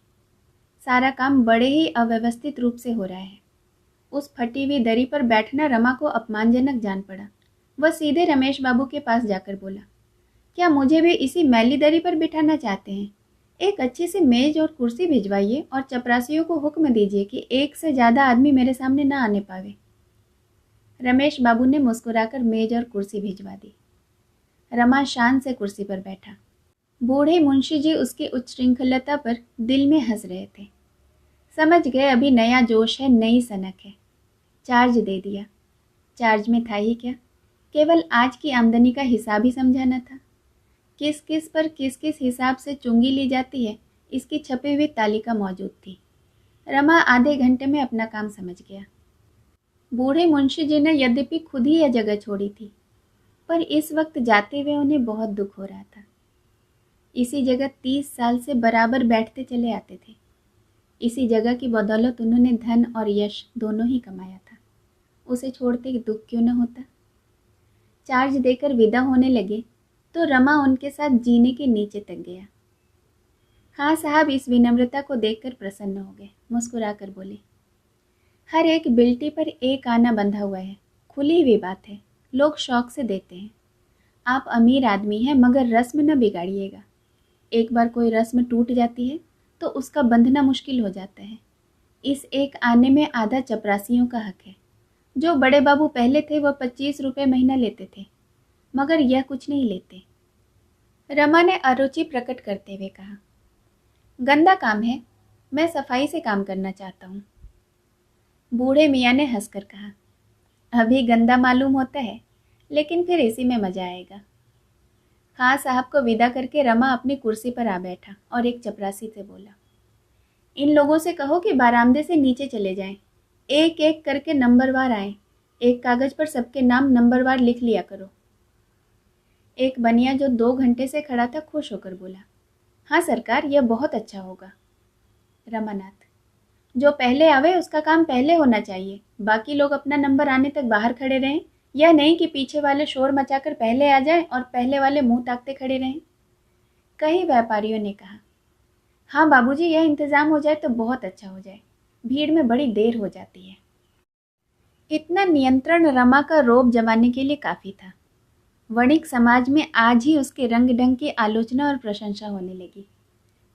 सारा काम बड़े ही अव्यवस्थित रूप से हो रहा है। उस फटी हुई दरी पर बैठना रमा को अपमानजनक जान पड़ा। वह सीधे रमेश बाबू के पास जाकर बोला, क्या मुझे भी इसी मैली दरी पर बिठाना चाहते हैं? एक अच्छी सी मेज और कुर्सी भिजवाइए और चपरासियों को हुक्म दीजिए कि 1 से ज़्यादा आदमी मेरे सामने न आने पावे। रमेश बाबू ने मुस्कुराकर मेज और कुर्सी भिजवा दी। रमा शान से कुर्सी पर बैठा। बूढ़े मुंशी जी उसकी उच्छृंखलता पर दिल में हंस रहे थे। समझ गए अभी नया जोश है, नई सनक है। चार्ज दे दिया। चार्ज में था ही क्या, केवल आज की आमदनी का हिसाब ही समझाना था। किस किस पर किस किस हिसाब से चुंगी ली जाती है, इसकी छपी हुई तालिका मौजूद थी। रमा आधे घंटे में अपना काम समझ गया। बूढ़े मुंशी जी ने यद्यपि खुद ही यह जगह छोड़ी थी, पर इस वक्त जाते हुए उन्हें बहुत दुख हो रहा था। इसी जगह 30 साल से बराबर बैठते चले आते थे। इसी जगह की बदौलत उन्होंने धन और यश दोनों ही कमाया था। उसे छोड़ते दुख क्यों न होता। चार्ज देकर विदा होने लगे तो रमा उनके साथ जीने के नीचे तक गया। हाँ साहब इस विनम्रता को देखकर प्रसन्न हो गए। मुस्कुरा कर बोले, हर एक बिल्टी पर एक आना बंधा हुआ है, खुली हुई बात है, लोग शौक से देते हैं। आप अमीर आदमी हैं, मगर रस्म न बिगाड़िएगा। एक बार कोई रस्म टूट जाती है तो उसका बंधना मुश्किल हो जाता है। इस एक आने में आधा चपरासियों का हक है। जो बड़े बाबू पहले थे वह 25 रुपये महीना लेते थे, मगर यह कुछ नहीं लेते। रमा ने अरुचि प्रकट करते हुए कहा, गंदा काम है, मैं सफाई से काम करना चाहता हूँ। बूढ़े मियाँ ने हंसकर कहा, अभी गंदा मालूम होता है, लेकिन फिर इसी में मजा आएगा। खां साहब को विदा करके रमा अपनी कुर्सी पर आ बैठा और एक चपरासी से बोला, इन लोगों से कहो कि बारामदे से नीचे चले जाएं, एक एक करके नंबरवार आए, एक कागज पर सबके नाम नंबरवार लिख लिया करो। एक बनिया जो 2 घंटे से खड़ा था खुश होकर बोला, हाँ सरकार, यह बहुत अच्छा होगा। रमानाथ, जो पहले आवे उसका काम पहले होना चाहिए, बाकी लोग अपना नंबर आने तक बाहर खड़े रहें, यह नहीं कि पीछे वाले शोर मचाकर पहले आ जाएं और पहले वाले मुंह ताकते खड़े रहें। कई व्यापारियों ने कहा, हाँ बाबूजी, यह इंतजाम हो जाए तो बहुत अच्छा हो जाए, भीड़ में बड़ी देर हो जाती है। इतना नियंत्रण रमा का रोब जमाने के लिए काफ़ी था। वणिक समाज में आज ही उसके रंग ढंग की आलोचना और प्रशंसा होने लगी।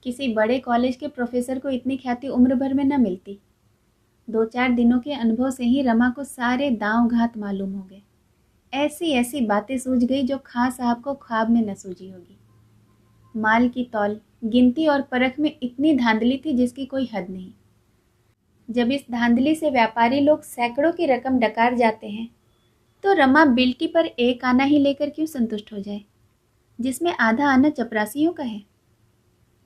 किसी बड़े कॉलेज के प्रोफेसर को इतनी ख्याति उम्र भर में न मिलती। 2-4 दिनों के अनुभव से ही रमा को सारे दांव घात मालूम हो गए। ऐसी ऐसी बातें सूझ गई जो खां साहब को ख्वाब में न सूझी होगी। माल की तौल, गिनती और परख में इतनी धांधली थी जिसकी कोई हद नहीं। जब इस धांधली से व्यापारी लोग सैकड़ों की रकम डकार जाते हैं, तो रमा बिल्टी पर एक आना ही लेकर क्यों संतुष्ट हो जाए, जिसमें आधा आना चपरासियों का है।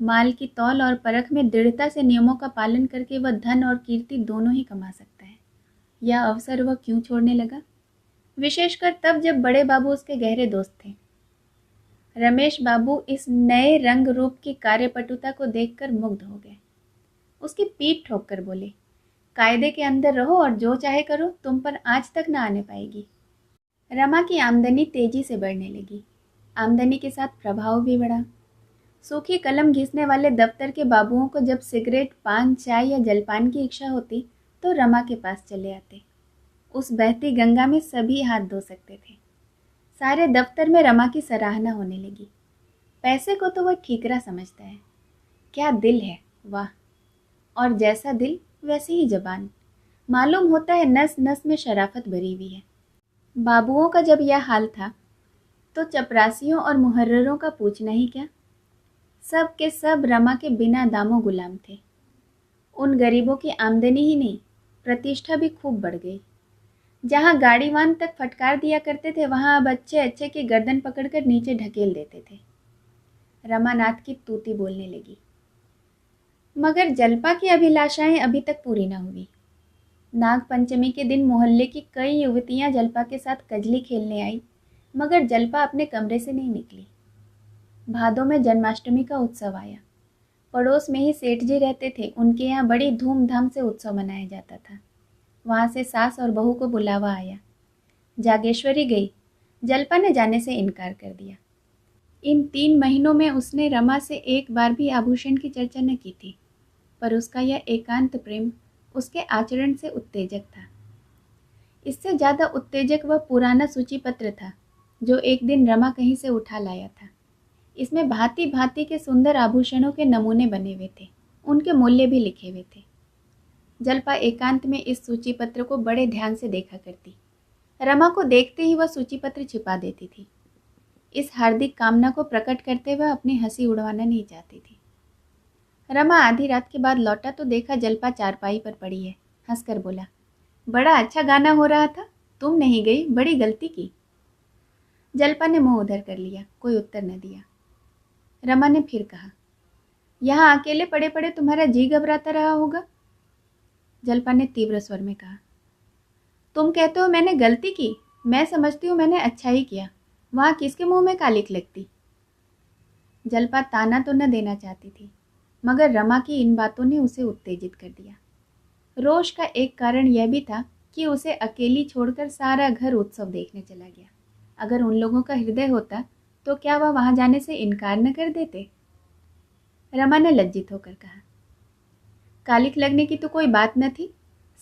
माल की तौल और परख में दृढ़ता से नियमों का पालन करके वह धन और कीर्ति दोनों ही कमा सकता है। यह अवसर वह क्यों छोड़ने लगा, विशेषकर तब जब बड़े बाबू उसके गहरे दोस्त थे। रमेश बाबू इस नए रंग रूप की कार्यपटुता को देखकर मुग्ध हो गए। उसकी पीठ ठोक कर बोले, कायदे के अंदर रहो और जो चाहे करो, तुम पर आंच तक न आने पाएगी। रमा की आमदनी तेजी से बढ़ने लगी। आमदनी के साथ प्रभाव भी बढ़ा। सूखी कलम घिसने वाले दफ्तर के बाबुओं को जब सिगरेट, पान, चाय या जलपान की इच्छा होती तो रमा के पास चले आते। उस बहती गंगा में सभी हाथ धो सकते थे। सारे दफ्तर में रमा की सराहना होने लगी। पैसे को तो वह ठीकरा समझता है। क्या दिल है, वाह! और जैसा दिल वैसी ही जबान। मालूम होता है नस नस में शराफत भरी हुई है। बाबुओं का जब यह हाल था तो चपरासियों और मुहर्ररों का पूछना ही क्या। सब के सब रमा के बिना दामों गुलाम थे। उन गरीबों की आमदनी ही नहीं, प्रतिष्ठा भी खूब बढ़ गई। जहाँ गाड़ीवान तक फटकार दिया करते थे, वहाँ अब अच्छे अच्छे की गर्दन पकड़कर नीचे ढकेल देते थे। रमानाथ की तूती बोलने लगी। मगर जल्पा की अभिलाषाएं अभी तक पूरी न हुई। नाग पंचमी के दिन मोहल्ले की कई युवतियां जल्पा के साथ कजली खेलने आई, मगर जल्पा अपने कमरे से नहीं निकली। भादों में जन्माष्टमी का उत्सव आया। पड़ोस में ही सेठ जी रहते थे, उनके यहाँ बड़ी धूमधाम से उत्सव मनाया जाता था। वहाँ से सास और बहू को बुलावा आया। जागेश्वरी गई। जल्पा ने जाने से इनकार कर दिया। इन 3 महीनों में उसने रमा से एक बार भी आभूषण की चर्चा न की थी, पर उसका यह एकांत प्रेम उसके आचरण से उत्तेजक था। इससे ज़्यादा उत्तेजक वह पुराना सूची पत्र था जो एक दिन रमा कहीं से उठा लाया था। इसमें भांति भांति के सुंदर आभूषणों के नमूने बने हुए थे, उनके मूल्य भी लिखे हुए थे। जल्पा एकांत में इस सूची पत्र को बड़े ध्यान से देखा करती। रमा को देखते ही वह सूची पत्र छिपा देती थी। इस हार्दिक कामना को प्रकट करते हुए अपनी हंसी उड़वाना नहीं चाहती थी। रमा आधी रात के बाद लौटा तो देखा जल्पा चारपाई पर पड़ी है। हंसकर बोला, बड़ा अच्छा गाना हो रहा था, तुम नहीं गई, बड़ी गलती की। जल्पा ने मुंह उधर कर लिया, कोई उत्तर न दिया। रमा ने फिर कहा, यहाँ अकेले पड़े पड़े तुम्हारा जी घबराता रहा होगा। जल्पा ने तीव्र स्वर में कहा, तुम कहते हो मैंने गलती की, मैं समझती हूँ मैंने अच्छा ही किया। वहाँ किसके मुंह में कालिख लगती। जल्पा ताना तो न देना चाहती थी, मगर रमा की इन बातों ने उसे उत्तेजित कर दिया। रोष का एक कारण यह भी था कि उसे अकेली छोड़कर सारा घर उत्सव देखने चला गया। अगर उन लोगों का हृदय होता तो क्या वह वहां जाने से इनकार न कर देते। रमा ने लज्जित होकर कहा, कालिख लगने की तो कोई बात न थी।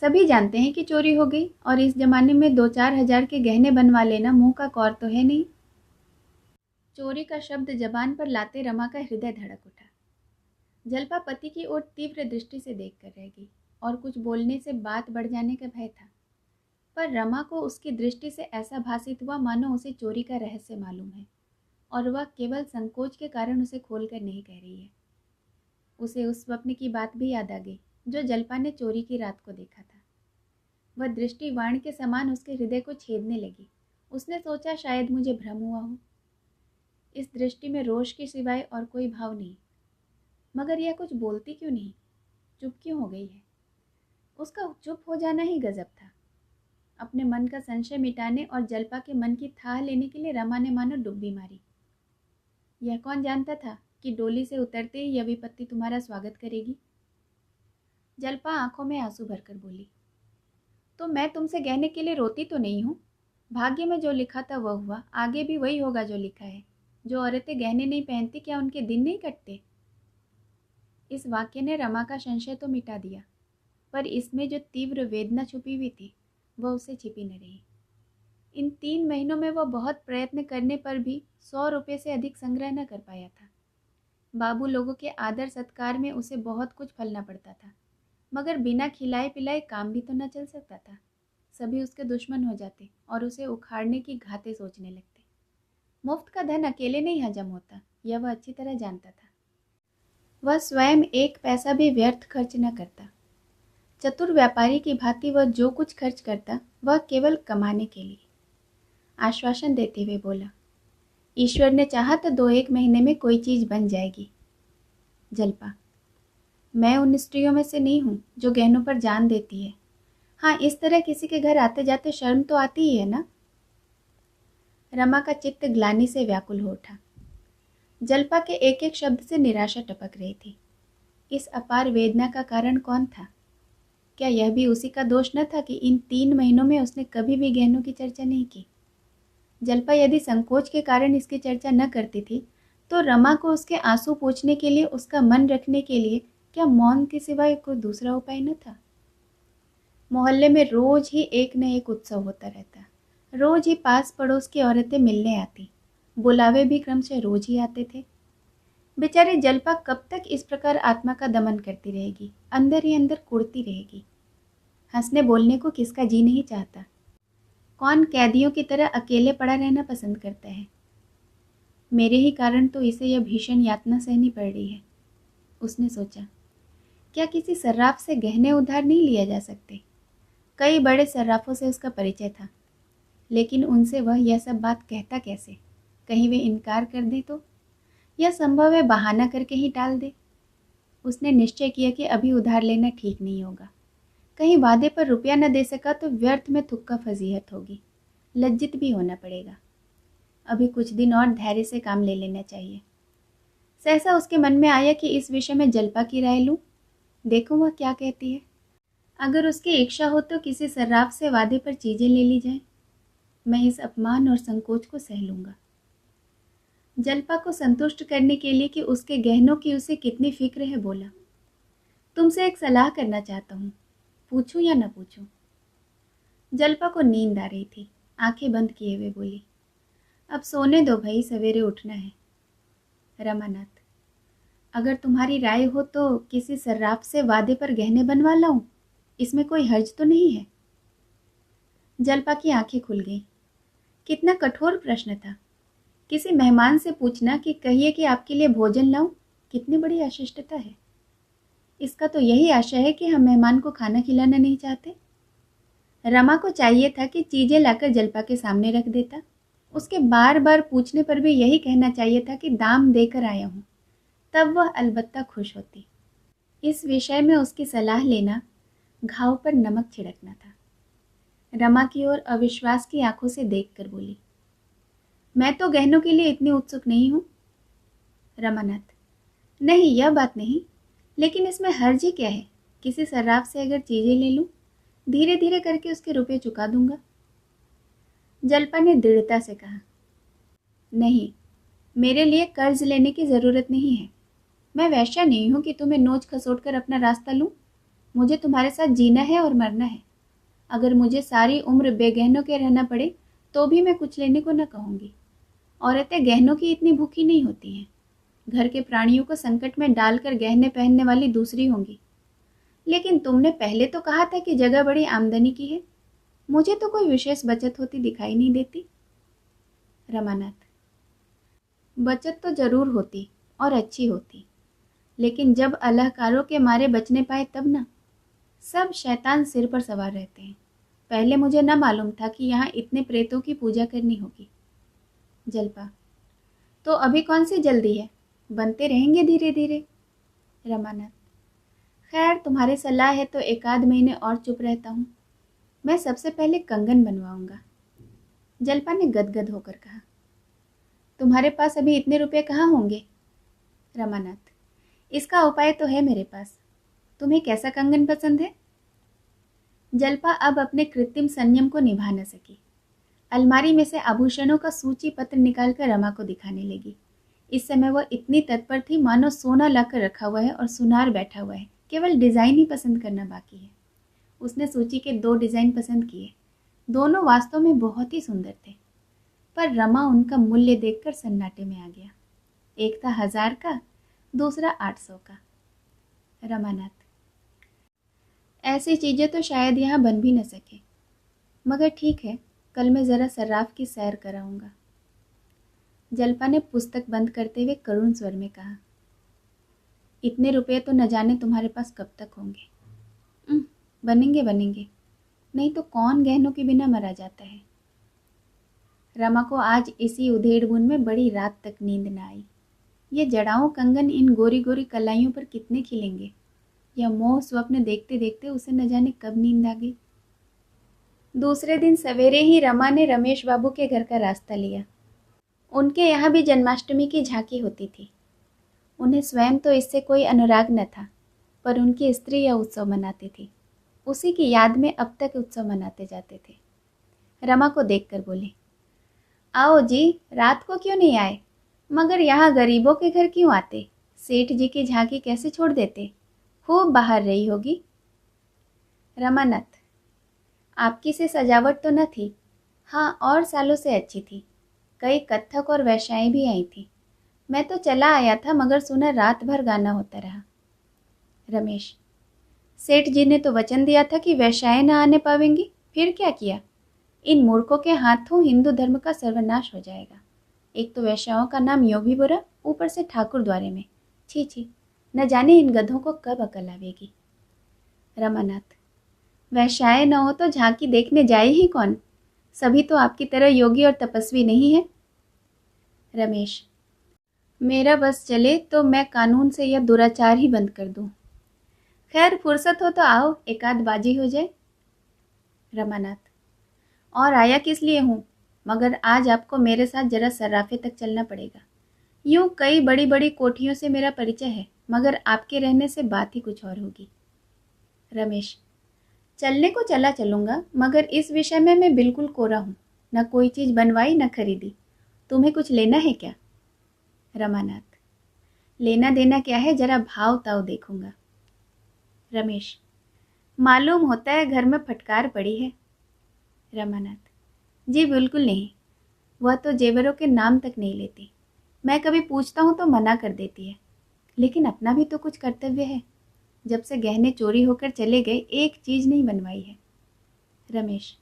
सभी जानते हैं कि चोरी हो गई, और इस जमाने में 2-4 हजार के गहने बनवा लेना मुंह का कौर तो है नहीं। चोरी का शब्द जबान पर लाते रमा का हृदय धड़क उठा। जल्पा पति की ओर तीव्र दृष्टि से देखकर रह गई, और कुछ बोलने से बात बढ़ जाने का भय था। पर रमा को उसकी दृष्टि से ऐसा भासित हुआ मानो उसे चोरी का रहस्य मालूम है, और वह केवल संकोच के कारण उसे खोलकर नहीं कह रही है। उसे उस स्वप्न की बात भी याद आ गई जो जल्पा ने चोरी की रात को देखा था। वह दृष्टि वाण के समान उसके हृदय को छेदने लगी। उसने सोचा, शायद मुझे भ्रम हुआ हो। इस दृष्टि में रोष के सिवाय और कोई भाव नहीं। मगर यह कुछ बोलती क्यों नहीं, चुप क्यों हो गई है। उसका चुप हो जाना ही गजब था। अपने मन का संशय मिटाने और जल्पा के मन की थाह लेने के लिए रमा ने मानो डुब्बी मारी। यह कौन जानता था कि डोली से उतरते ही यह विपत्ति तुम्हारा स्वागत करेगी। जल्पा आंखों में आंसू भरकर बोली, तो मैं तुमसे कहने के लिए रोती तो नहीं हूँ। भाग्य में जो लिखा था वह हुआ, आगे भी वही होगा जो लिखा है। जो औरतें गहने नहीं पहनती, क्या उनके दिन नहीं कटते। इस वाक्य ने रमा का संशय तो मिटा दिया, पर इसमें जो तीव्र वेदना छुपी हुई थी वह उससे छिपी न रही। इन 3 महीनों में वह बहुत प्रयत्न करने पर भी 100 रुपये से अधिक संग्रह न कर पाया था। बाबू लोगों के आदर सत्कार में उसे बहुत कुछ फलना पड़ता था, मगर बिना खिलाए पिलाए काम भी तो न चल सकता था। सभी उसके दुश्मन हो जाते और उसे उखाड़ने की घातें सोचने लगते। मुफ्त का धन अकेले नहीं हजम होता, यह वह अच्छी तरह जानता था। वह स्वयं एक पैसा भी व्यर्थ खर्च न करता। चतुर व्यापारी की भांति वह जो कुछ खर्च करता वह केवल कमाने के लिए। आश्वासन देते हुए बोला, ईश्वर ने चाहा तो 2-1 महीने में कोई चीज बन जाएगी। जल्पा, मैं उन स्त्रियों में से नहीं हूँ जो गहनों पर जान देती है। हाँ, इस तरह किसी के घर आते जाते शर्म तो आती ही है ना। रमा का चित्त ग्लानि से व्याकुल हो उठा। जल्पा के एक एक शब्द से निराशा टपक रही थी। इस अपार वेदना का कारण कौन था? क्या यह भी उसी का दोष न था कि इन 3 महीनों में उसने कभी भी गहनों की चर्चा नहीं की? जल्पा यदि संकोच के कारण इसकी चर्चा न करती थी तो रमा को उसके आंसू पोंछने के लिए, उसका मन रखने के लिए क्या मौन के सिवाय कोई दूसरा उपाय न था? मोहल्ले में रोज ही एक न एक उत्सव होता रहता। रोज ही पास पड़ोस की औरतें मिलने आती। बुलावे भी क्रमशः रोज ही आते थे। बेचारी जल्पा कब तक इस प्रकार आत्मा का दमन करती रहेगी, अंदर ही अंदर कुढ़ती रहेगी। हंसने बोलने को किसका जी नहीं चाहता? कौन कैदियों की तरह अकेले पड़ा रहना पसंद करता है? मेरे ही कारण तो इसे यह भीषण यातना सहनी पड़ रही है। उसने सोचा, क्या किसी सर्राफ से गहने उधार नहीं लिया जा सकते? कई बड़े सर्राफों से उसका परिचय था, लेकिन उनसे वह यह सब बात कहता कैसे? कहीं वे इनकार कर दे तो? यह संभव है बहाना करके ही टाल दे। उसने निश्चय किया कि अभी उधार लेना ठीक नहीं होगा। कहीं वादे पर रुपया न दे सका तो व्यर्थ में थुक्का फजीहत होगी, लज्जित भी होना पड़ेगा। अभी कुछ दिन और धैर्य से काम ले लेना चाहिए। सहसा उसके मन में आया कि इस विषय में जल्पा की राय लूं, देखो वह क्या कहती है। अगर उसकी इच्छा हो तो किसी सर्राफ से वादे पर चीजें ले ली जाए। मैं इस अपमान और संकोच को सह लूंगा। जल्पा को संतुष्ट करने के लिए कि उसके गहनों की उसे कितनी फिक्र है, बोला, तुमसे एक सलाह करना चाहता हूँ, पूछूं या न पूछूं? जल्पा को नींद आ रही थी। आंखें बंद किए हुए बोली, अब सोने दो भाई, सवेरे उठना है। रमानाथ, अगर तुम्हारी राय हो तो किसी सर्राफ से वादे पर गहने बनवा लाऊं, इसमें कोई हर्ज तो नहीं है? जल्पा की आंखें खुल गईं। कितना कठोर प्रश्न था। किसी मेहमान से पूछना कि कहिए कि आपके लिए भोजन लाऊं, कितनी बड़ी अशिष्टता है। इसका तो यही आशय है कि हम मेहमान को खाना खिलाना नहीं चाहते। रमा को चाहिए था कि चीजें लाकर जल्पा के सामने रख देता। उसके बार बार पूछने पर भी यही कहना चाहिए था कि दाम देकर आया हूं, तब वह अलबत्ता खुश होती। इस विषय में उसकी सलाह लेना घाव पर नमक छिड़कना था। रमा की ओर अविश्वास की आंखों से देखकर बोली, मैं तो गहनों के लिए इतनी उत्सुक नहीं हूं। रमानाथ, नहीं, यह बात नहीं, लेकिन इसमें हर्ज ही क्या है? किसी सर्राफ से अगर चीजें ले लूं, धीरे धीरे करके उसके रुपए चुका दूंगा। जल्पा ने दृढ़ता से कहा, नहीं, मेरे लिए कर्ज लेने की जरूरत नहीं है। मैं वैश्या नहीं हूं कि तुम्हें नोच खसोट कर अपना रास्ता लूं। मुझे तुम्हारे साथ जीना है और मरना है। अगर मुझे सारी उम्र बेगहनों के रहना पड़े तो भी मैं कुछ लेने को न कहूंगी। औरतें गहनों की इतनी भूखी नहीं होती हैं। घर के प्राणियों को संकट में डालकर गहने पहनने वाली दूसरी होंगी। लेकिन तुमने पहले तो कहा था कि जगह बड़ी आमदनी की है। मुझे तो कोई विशेष बचत होती दिखाई नहीं देती। रमानाथ, बचत तो जरूर होती और अच्छी होती, लेकिन जब अल्लाहकारों के मारे बचने पाए तब ना। सब शैतान सिर पर सवार रहते हैं। पहले मुझे न मालूम था कि यहाँ इतने प्रेतों की पूजा करनी होगी। जल्पा, तो अभी कौन सी जल्दी है, बनते रहेंगे धीरे धीरे। रमानाथ, खैर तुम्हारी सलाह है तो 1 आध महीने और चुप रहता हूँ। मैं सबसे पहले कंगन बनवाऊंगा। जल्पा ने गदगद होकर कहा, तुम्हारे पास अभी इतने रुपए कहाँ होंगे? रमानाथ, इसका उपाय तो है मेरे पास। तुम्हें कैसा कंगन पसंद है? जल्पा अब अपने कृत्रिम संयम को निभा न सकी। अलमारी में से आभूषणों का सूची पत्र निकालकर रमा को दिखाने लगी। इस समय वह इतनी तत्पर थी मानो सोना लाकर रखा हुआ है और सुनार बैठा हुआ है, केवल डिजाइन ही पसंद करना बाकी है। उसने सूची के 2 डिजाइन पसंद किए। दोनों वास्तव में बहुत ही सुंदर थे, पर रमा उनका मूल्य देखकर सन्नाटे में आ गया। एक था 1000 का, दूसरा 800 का। रमानाथ, ऐसी चीजें तो शायद यहाँ बन भी न सके, मगर ठीक है, कल मैं जरा सर्राफ की सैर कराऊंगा। जल्पा ने पुस्तक बंद करते हुए करुण स्वर में कहा, इतने रुपये तो न जाने तुम्हारे पास कब तक होंगे। बनेंगे बनेंगे, नहीं तो कौन गहनों के बिना मरा जाता है। रमा को आज इसी उधेड़-बुन में बड़ी रात तक नींद न आई। ये जड़ाऊ कंगन इन गोरी गोरी कलाइयों पर कितने खिलेंगे। यह मोह स्वप्न देखते देखते उसे न जाने कब नींद आ गई। दूसरे दिन सवेरे ही रमा ने रमेश बाबू के घर का रास्ता लिया। उनके यहाँ भी जन्माष्टमी की झांकी होती थी। उन्हें स्वयं तो इससे कोई अनुराग न था, पर उनकी स्त्री यह उत्सव मनाती थी। उसी की याद में अब तक उत्सव मनाते जाते थे। रमा को देखकर बोले, आओ जी, रात को क्यों नहीं आए? मगर यहाँ गरीबों के घर क्यों आते? सेठ जी की झांकी कैसे छोड़ देते? खूब बाहर रही होगी। रमानाथ, आपकी से सजावट तो न थी, हाँ, और सालों से अच्छी थी। कई कत्थक और वैश्याएं भी आई थी। मैं तो चला आया था, मगर सुना रात भर गाना होता रहा। रमेश, सेठ जी ने तो वचन दिया था कि वैश्याएं न आने पावेंगी, फिर क्या किया? इन मूर्खों के हाथों हिंदू धर्म का सर्वनाश हो जाएगा। एक तो वैश्याओं का नाम यो भी बुरा, ऊपर से ठाकुर द्वारे में। छी छी, न जाने इन गधों को कब अकल आवेगी। रमानाथ, वैश्याएं न हो तो झांकी देखने जाए ही कौन? सभी तो आपकी तरह योगी और तपस्वी नहीं है। रमेश, मेरा बस चले तो मैं कानून से यह दुराचार ही बंद कर दूं। खैर, फुर्सत हो तो आओ, एक आध बाजी हो जाए। रमानाथ, और आया किस लिए हूँ, मगर आज आपको मेरे साथ जरा सर्राफे तक चलना पड़ेगा। यूं कई बड़ी बड़ी कोठियों से मेरा परिचय है, मगर आपके रहने से बात ही कुछ और होगी। रमेश, चलने को चला चलूंगा, मगर इस विषय में मैं बिल्कुल कोरा हूँ। न कोई चीज़ बनवाई न खरीदी। तुम्हें कुछ लेना है क्या? रमानाथ, लेना देना क्या है, जरा भाव ताव देखूंगा। रमेश, मालूम होता है घर में फटकार पड़ी है। रमानाथ, जी बिल्कुल नहीं, वह तो जेवरों के नाम तक नहीं लेती। मैं कभी पूछता हूँ तो मना कर देती है, लेकिन अपना भी तो कुछ कर्तव्य है। जब से गहने चोरी होकर चले गए, एक चीज़ नहीं बनवाई है। रमेश,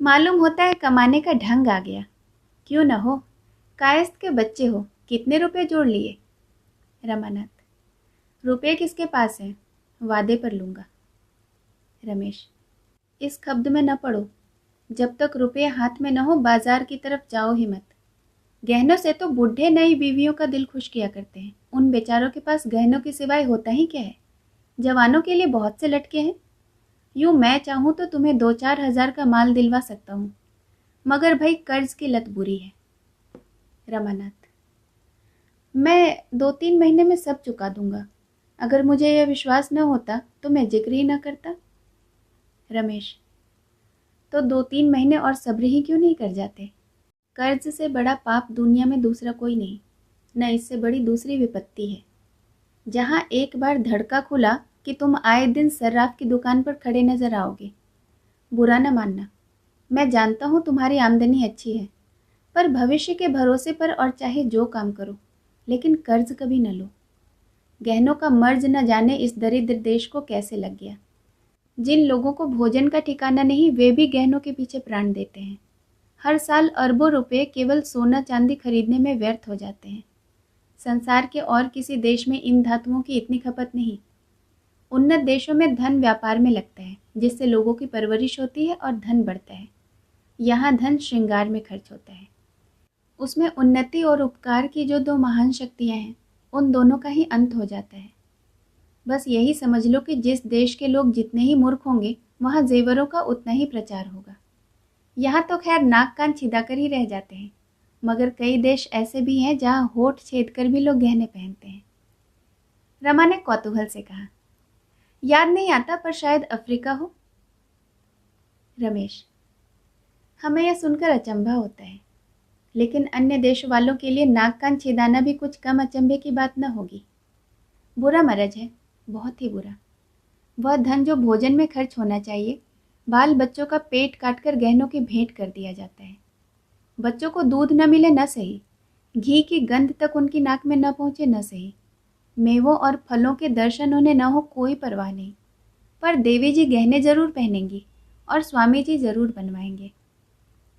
मालूम होता है कमाने का ढंग आ गया। क्यों न हो, कायस्थ के बच्चे हो, कितने रुपए जोड़ लिए? रमानाथ, रुपये किसके पास हैं? वादे पर लूँगा। रमेश, इस खब्द में न पड़ो। जब तक रुपये हाथ में न हो, बाजार की तरफ जाओ ही मत। गहनों से तो बूढ़े नई बीवियों का दिल खुश किया करते हैं। उन बेचारों के पास गहनों के सिवाय होता ही क्या है? जवानों के लिए बहुत से लटके हैं। यूं मैं चाहूँ तो तुम्हें 2-4 हजार का माल दिलवा सकता हूँ, मगर भाई कर्ज की लत बुरी है। रमानाथ, मैं 2-3 महीने में सब चुका दूंगा। अगर मुझे यह विश्वास न होता तो मैं जिक्र ही न करता। रमेश, तो 2-3 महीने और सब्र ही क्यों नहीं कर जाते? कर्ज से बड़ा पाप दुनिया में दूसरा कोई नहीं, न इससे बड़ी दूसरी विपत्ति है। जहाँ एक बार धड़का खुला कि तुम आए दिन सर्राफ की दुकान पर खड़े नजर आओगे। बुरा न मानना, मैं जानता हूँ तुम्हारी आमदनी अच्छी है, पर भविष्य के भरोसे पर और चाहे जो काम करो, लेकिन कर्ज कभी न लो। गहनों का मर्ज न जाने इस दरिद्र देश को कैसे लग गया। जिन लोगों को भोजन का ठिकाना नहीं, वे भी गहनों के पीछे प्राण देते हैं। हर साल अरबों रुपए केवल सोना चांदी खरीदने में व्यर्थ हो जाते हैं। संसार के और किसी देश में इन धातुओं की इतनी खपत नहीं। उन्नत देशों में धन व्यापार में लगता है, जिससे लोगों की परवरिश होती है और धन बढ़ता है। यहाँ धन श्रृंगार में खर्च होता है। उसमें उन्नति और उपकार की जो दो महान शक्तियाँ हैं, उन दोनों का ही अंत हो जाता है। बस यही समझ लो कि जिस देश के लोग जितने ही मूर्ख होंगे, वहाँ जेवरों का उतना ही प्रचार होगा। यहाँ तो खैर नाक कान छिदाकर ही रह जाते हैं, मगर कई देश ऐसे भी हैं जहाँ होठ छेद कर भी लोग गहने पहनते हैं। रमा ने कौतूहल से कहा, याद नहीं आता, पर शायद अफ्रीका हो। रमेश, हमें यह सुनकर अचंभा होता है, लेकिन अन्य देश वालों के लिए नाक कान छिदाना भी कुछ कम अचंभे की बात न होगी। बुरा मरज है, बहुत ही बुरा। वह धन जो भोजन में खर्च होना चाहिए, बाल बच्चों का पेट काटकर गहनों की भेंट कर दिया जाता है। बच्चों को दूध न मिले न सही, घी की गंध तक उनकी नाक में न पहुँचे न सही, मेवों और फलों के दर्शन उन्हें न हो, कोई परवाह नहीं, पर देवी जी गहने जरूर पहनेंगी और स्वामी जी जरूर बनवाएंगे।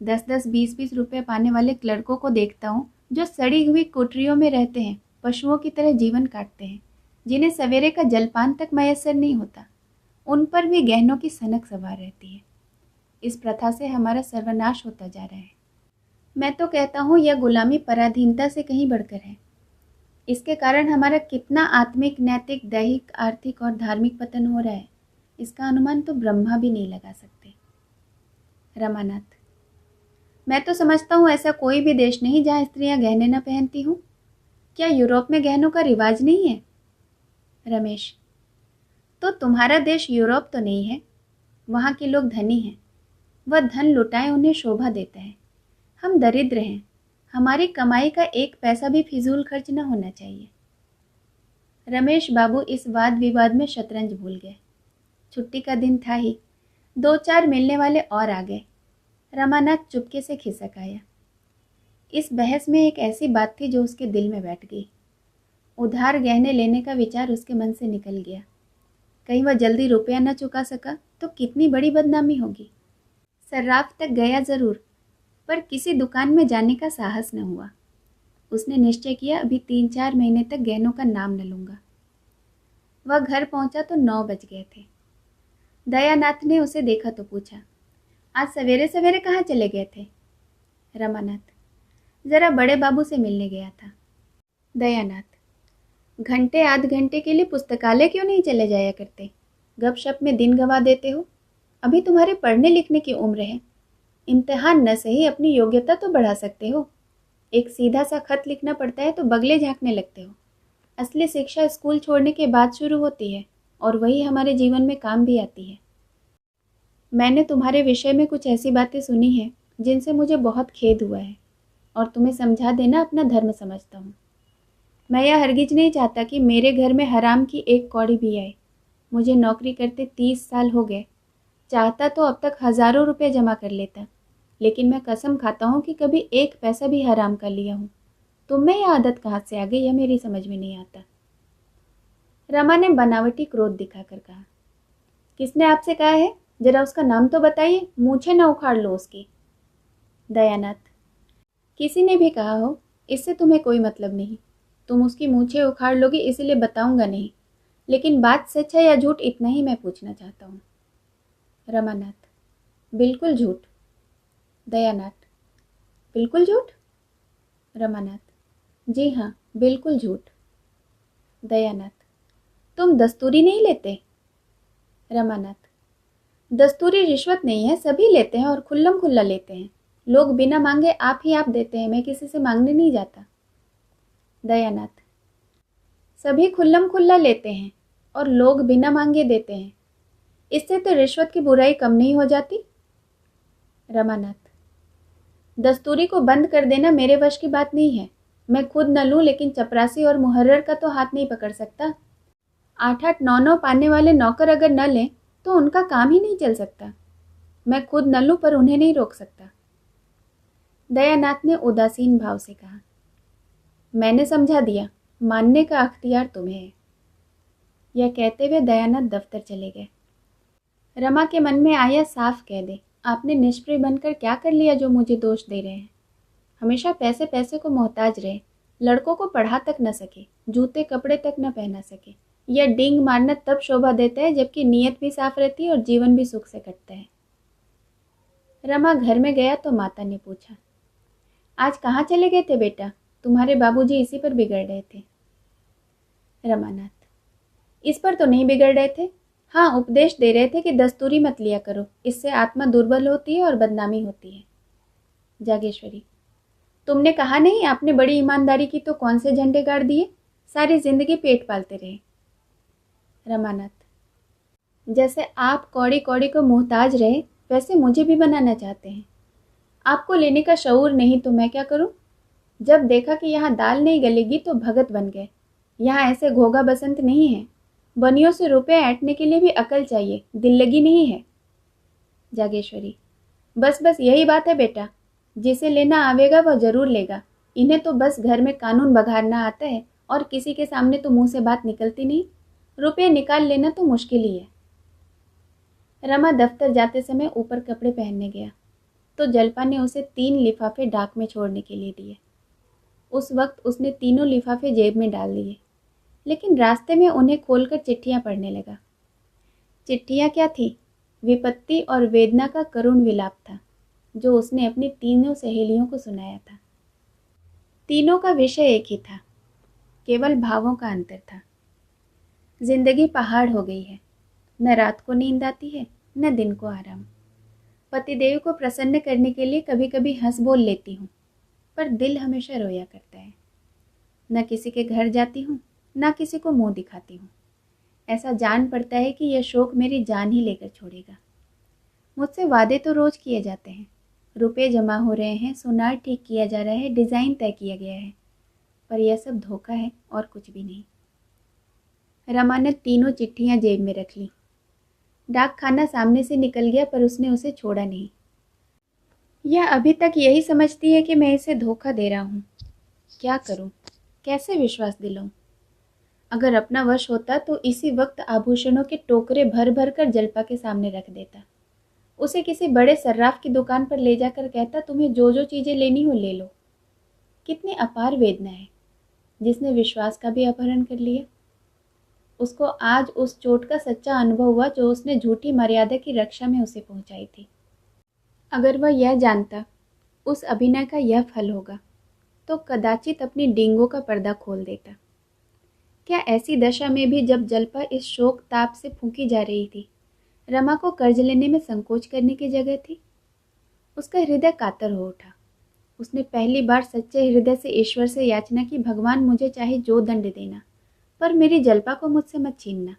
10-10, 20-20 रुपये पाने वाले क्लर्कों को देखता हूँ जो सड़ी हुई कोठरियों में रहते हैं, पशुओं की तरह जीवन काटते हैं, जिन्हें सवेरे का जलपान तक मयसर नहीं होता, उन पर भी गहनों की सनक सवार रहती है। इस प्रथा से हमारा सर्वनाश होता जा रहा है। मैं तो कहता हूँ यह गुलामी पराधीनता से कहीं बढ़कर है। इसके कारण हमारा कितना आत्मिक, नैतिक, दैहिक, आर्थिक और धार्मिक पतन हो रहा है, इसका अनुमान तो ब्रह्मा भी नहीं लगा सकते। रमानाथ: मैं तो समझता हूँ ऐसा कोई भी देश नहीं जहाँ स्त्रियां गहने न पहनती हूँ। क्या यूरोप में गहनों का रिवाज नहीं है? रमेश: तो तुम्हारा देश यूरोप तो नहीं है। वहाँ के लोग धनी हैं, वह धन लुटाए उन्हें शोभा देता है। हम दरिद्र हैं, हमारी कमाई का एक पैसा भी फिजूल खर्च न होना चाहिए। रमेश बाबू इस वाद विवाद में शतरंज भूल गए। छुट्टी का दिन था ही, 2-4 मिलने वाले और आ गए। रमानाथ चुपके से खिसक आया। इस बहस में एक ऐसी बात थी जो उसके दिल में बैठ गई। उधार गहने लेने का विचार उसके मन से निकल गया। कहीं वह जल्दी रुपया न चुका सका तो कितनी बड़ी बदनामी होगी। सर्राफ तक गया जरूर, पर किसी दुकान में जाने का साहस न हुआ। उसने निश्चय किया अभी 3-4 महीने तक गहनों का नाम न लूंगा। वह घर पहुंचा तो 9 बज गए थे। दयानाथ ने उसे देखा तो पूछा, आज सवेरे सवेरे कहाँ चले गए थे? रमानाथ: जरा बड़े बाबू से मिलने गया था। दयानाथ: घंटे आध घंटे के लिए पुस्तकालय क्यों नहीं चले जाया करते? गपशप में दिन गवा देते हो। अभी तुम्हारे पढ़ने लिखने की उम्र है। इम्तिहान न सही, अपनी योग्यता तो बढ़ा सकते हो। एक सीधा सा खत लिखना पड़ता है तो बगले झांकने लगते हो। असली शिक्षा स्कूल छोड़ने के बाद शुरू होती है और वही हमारे जीवन में काम भी आती है। मैंने तुम्हारे विषय में कुछ ऐसी बातें सुनी हैं जिनसे मुझे बहुत खेद हुआ है और तुम्हें समझा देना अपना धर्म समझता हूँ। मैं यह हरगिज नहीं चाहता कि मेरे घर में हराम की एक कौड़ी भी आए। मुझे नौकरी करते 30 साल हो गए। चाहता तो अब तक हज़ारों रुपये जमा कर लेता, लेकिन मैं कसम खाता हूँ कि कभी एक पैसा भी हराम कर लिया हूँ। तुम में यह आदत कहाँ से आ गई, यह मेरी समझ में नहीं आता। रमा ने बनावटी क्रोध दिखाकर कहा, किसने आपसे कहा है? जरा उसका नाम तो बताइए, मूछें न उखाड़ लो उसकी। दयानाथ: किसी ने भी कहा हो, इससे तुम्हें कोई मतलब नहीं। तुम उसकी मूछें उखाड़ लोगी इसलिए बताऊंगा नहीं, लेकिन बात सच है या झूठ इतना ही मैं पूछना चाहता हूँ। रमानाथ: बिल्कुल झूठ। दयानाथ: बिल्कुल झूठ? रमानाथ: जी हाँ, बिल्कुल झूठ। दयानाथ: तुम दस्तूरी नहीं लेते? रमानाथ: दस्तूरी रिश्वत नहीं है, सभी लेते हैं और खुल्लम खुल्ला लेते हैं। लोग बिना मांगे आप ही आप देते हैं, मैं किसी से मांगने नहीं जाता। दयानाथ: सभी खुल्लम खुल्ला लेते हैं और लोग बिना मांगे देते हैं, इससे तो रिश्वत की बुराई कम नहीं हो जाती। रमानाथ: दस्तूरी को बंद कर देना मेरे वश की बात नहीं है। मैं खुद न लूं, लेकिन चपरासी और मुहर्रर का तो हाथ नहीं पकड़ सकता। 8-8, 9-9 पाने वाले नौकर अगर न लें तो उनका काम ही नहीं चल सकता। मैं खुद न लूं पर उन्हें नहीं रोक सकता। दयानाथ ने उदासीन भाव से कहा, मैंने समझा दिया, मानने का अख्तियार तुम्हें है। यह कहते हुए दयानाथ दफ्तर चले गए। रमा के मन में आया, साफ कह दे, आपने निष्प्रिय बनकर क्या कर लिया जो मुझे दोष दे रहे हैं? हमेशा पैसे पैसे को मोहताज रहे, लड़कों को पढ़ा तक न सके, जूते कपड़े तक न पहना सके। यह डींग मारना तब शोभा देता है जबकि नीयत भी साफ रहती है और जीवन भी सुख से कटता है। रमा घर में गया तो माता ने पूछा, आज कहाँ चले गए थे बेटा? तुम्हारे बाबूजी इसी पर बिगड़ रहे थे। रमानाथ: इस पर तो नहीं बिगड़ रहे थे। हाँ, उपदेश दे रहे थे कि दस्तूरी मत लिया करो, इससे आत्मा दुर्बल होती है और बदनामी होती है। जागेश्वरी: तुमने कहा नहीं आपने बड़ी ईमानदारी की तो कौन से झंडे गाड़ दिए? सारी जिंदगी पेट पालते रहे। रमानाथ: जैसे आप कौड़ी कौड़ी को मोहताज रहे, वैसे मुझे भी बनाना चाहते हैं। आपको लेने का शऊर नहीं तो मैं क्या करूं? जब देखा कि यहाँ दाल नहीं गलेगी तो भगत बन गए। यहाँ ऐसे घोगा बसंत नहीं है। बनियों से रुपए ऐंठने के लिए भी अकल चाहिए, दिल लगी नहीं है। जागेश्वरी: बस बस यही बात है बेटा, जिसे लेना आवेगा वह जरूर लेगा। इन्हें तो बस घर में कानून बघाड़ना आता है और किसी के सामने तो मुंह से बात निकलती नहीं। रुपये निकाल लेना तो मुश्किल ही है। रमा दफ्तर जाते समय ऊपर कपड़े पहनने गया तो जल्पा ने उसे 3 लिफाफे डाक में छोड़ने के लिए दिए। उस वक्त उसने तीनों लिफाफे जेब में डाल दिए। लेकिन रास्ते में उन्हें खोलकर चिट्ठियां पढ़ने लगा। चिट्ठियां क्या थी? विपत्ति और वेदना का करुण विलाप था, जो उसने अपनी तीनों सहेलियों को सुनाया था। तीनों का विषय एक ही था, केवल भावों का अंतर था। जिंदगी पहाड़ हो गई है, न रात को नींद आती है न दिन को आराम। पतिदेव को प्रसन्न करने के लिए कभी कभी हंस बोल लेती हूँ, पर दिल हमेशा रोया करता है। न किसी के घर जाती हूँ न किसी को मुंह दिखाती हूँ। ऐसा जान पड़ता है कि यह शोक मेरी जान ही लेकर छोड़ेगा। मुझसे वादे तो रोज किए जाते हैं, रुपए जमा हो रहे हैं, सोनार ठीक किया जा रहा है, डिज़ाइन तय किया गया है, पर यह सब धोखा है और कुछ भी नहीं। रमा ने तीनों चिट्ठियां जेब में रख ली। डाक खाना सामने से निकल गया, पर उसने उसे छोड़ा नहीं। यह अभी तक यही समझती है कि मैं इसे धोखा दे रहा हूँ। क्या करूँ, कैसे विश्वास दिलाऊं? अगर अपना वश होता तो इसी वक्त आभूषणों के टोकरे भर भर कर जल्पा के सामने रख देता। उसे किसी बड़े सर्राफ की दुकान पर ले जाकर कहता, तुम्हें जो जो चीजें लेनी हो ले लो। कितनी अपार वेदना है, जिसने विश्वास का भी अपहरण कर लिया। उसको आज उस चोट का सच्चा अनुभव हुआ जो उसने झूठी मर्यादा की रक्षा में उसे पहुंचाई थी। अगर वह यह जानता उस अभिनय का यह फल होगा, तो कदाचित अपनी डींगों का पर्दा खोल देता। क्या ऐसी दशा में भी, जब जल्पा इस शोक ताप से फूंकी जा रही थी, रमा को कर्ज लेने में संकोच करने की जगह थी? उसका हृदय कातर हो उठा। उसने पहली बार सच्चे हृदय से ईश्वर से याचना की, भगवान मुझे चाहे जो दंड देना, पर मेरी जल्पा को मुझसे मत छीनना।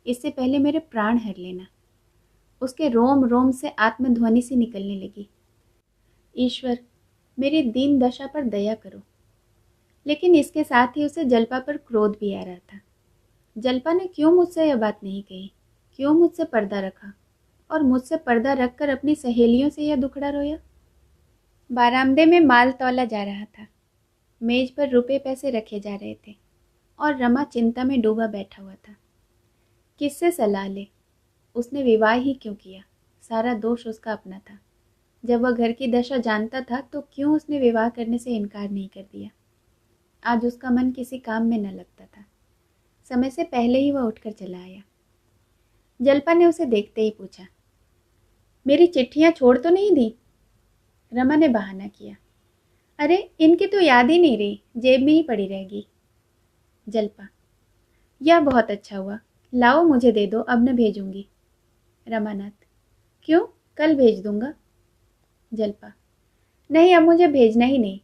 इससे पहले मेरे प्राण हर लेना। उसके रोम रोम से आत्मध्वनि सी निकलने लगी, ईश्वर मेरी दीन दशा पर दया करो। लेकिन इसके साथ ही उसे जल्पा पर क्रोध भी आ रहा था। जल्पा ने क्यों मुझसे यह बात नहीं कही? क्यों मुझसे पर्दा रखा? और मुझसे पर्दा रखकर अपनी सहेलियों से यह दुखड़ा रोया? बारामदे में माल तौला जा रहा था। मेज पर रुपए पैसे रखे जा रहे थे और रमा चिंता में डूबा बैठा हुआ था। किससे सलाह ले? उसने विवाह ही क्यों किया? सारा दोष उसका अपना था। जब वह घर की दशा जानता था तो क्यों उसने विवाह करने से इनकार नहीं कर दिया? आज उसका मन किसी काम में न लगता था। समय से पहले ही वह उठकर चला आया। जल्पा ने उसे देखते ही पूछा, मेरी चिट्ठियां छोड़ तो नहीं दी? रमा ने बहाना किया, अरे इनकी तो याद ही नहीं रही, जेब में ही पड़ी रहेगी। जल्पा, यह बहुत अच्छा हुआ, लाओ मुझे दे दो, अब न भेजूंगी। रमानाथ, क्यों? कल भेज दूंगा। जल्पा, नहीं अब मुझे भेजना ही नहीं।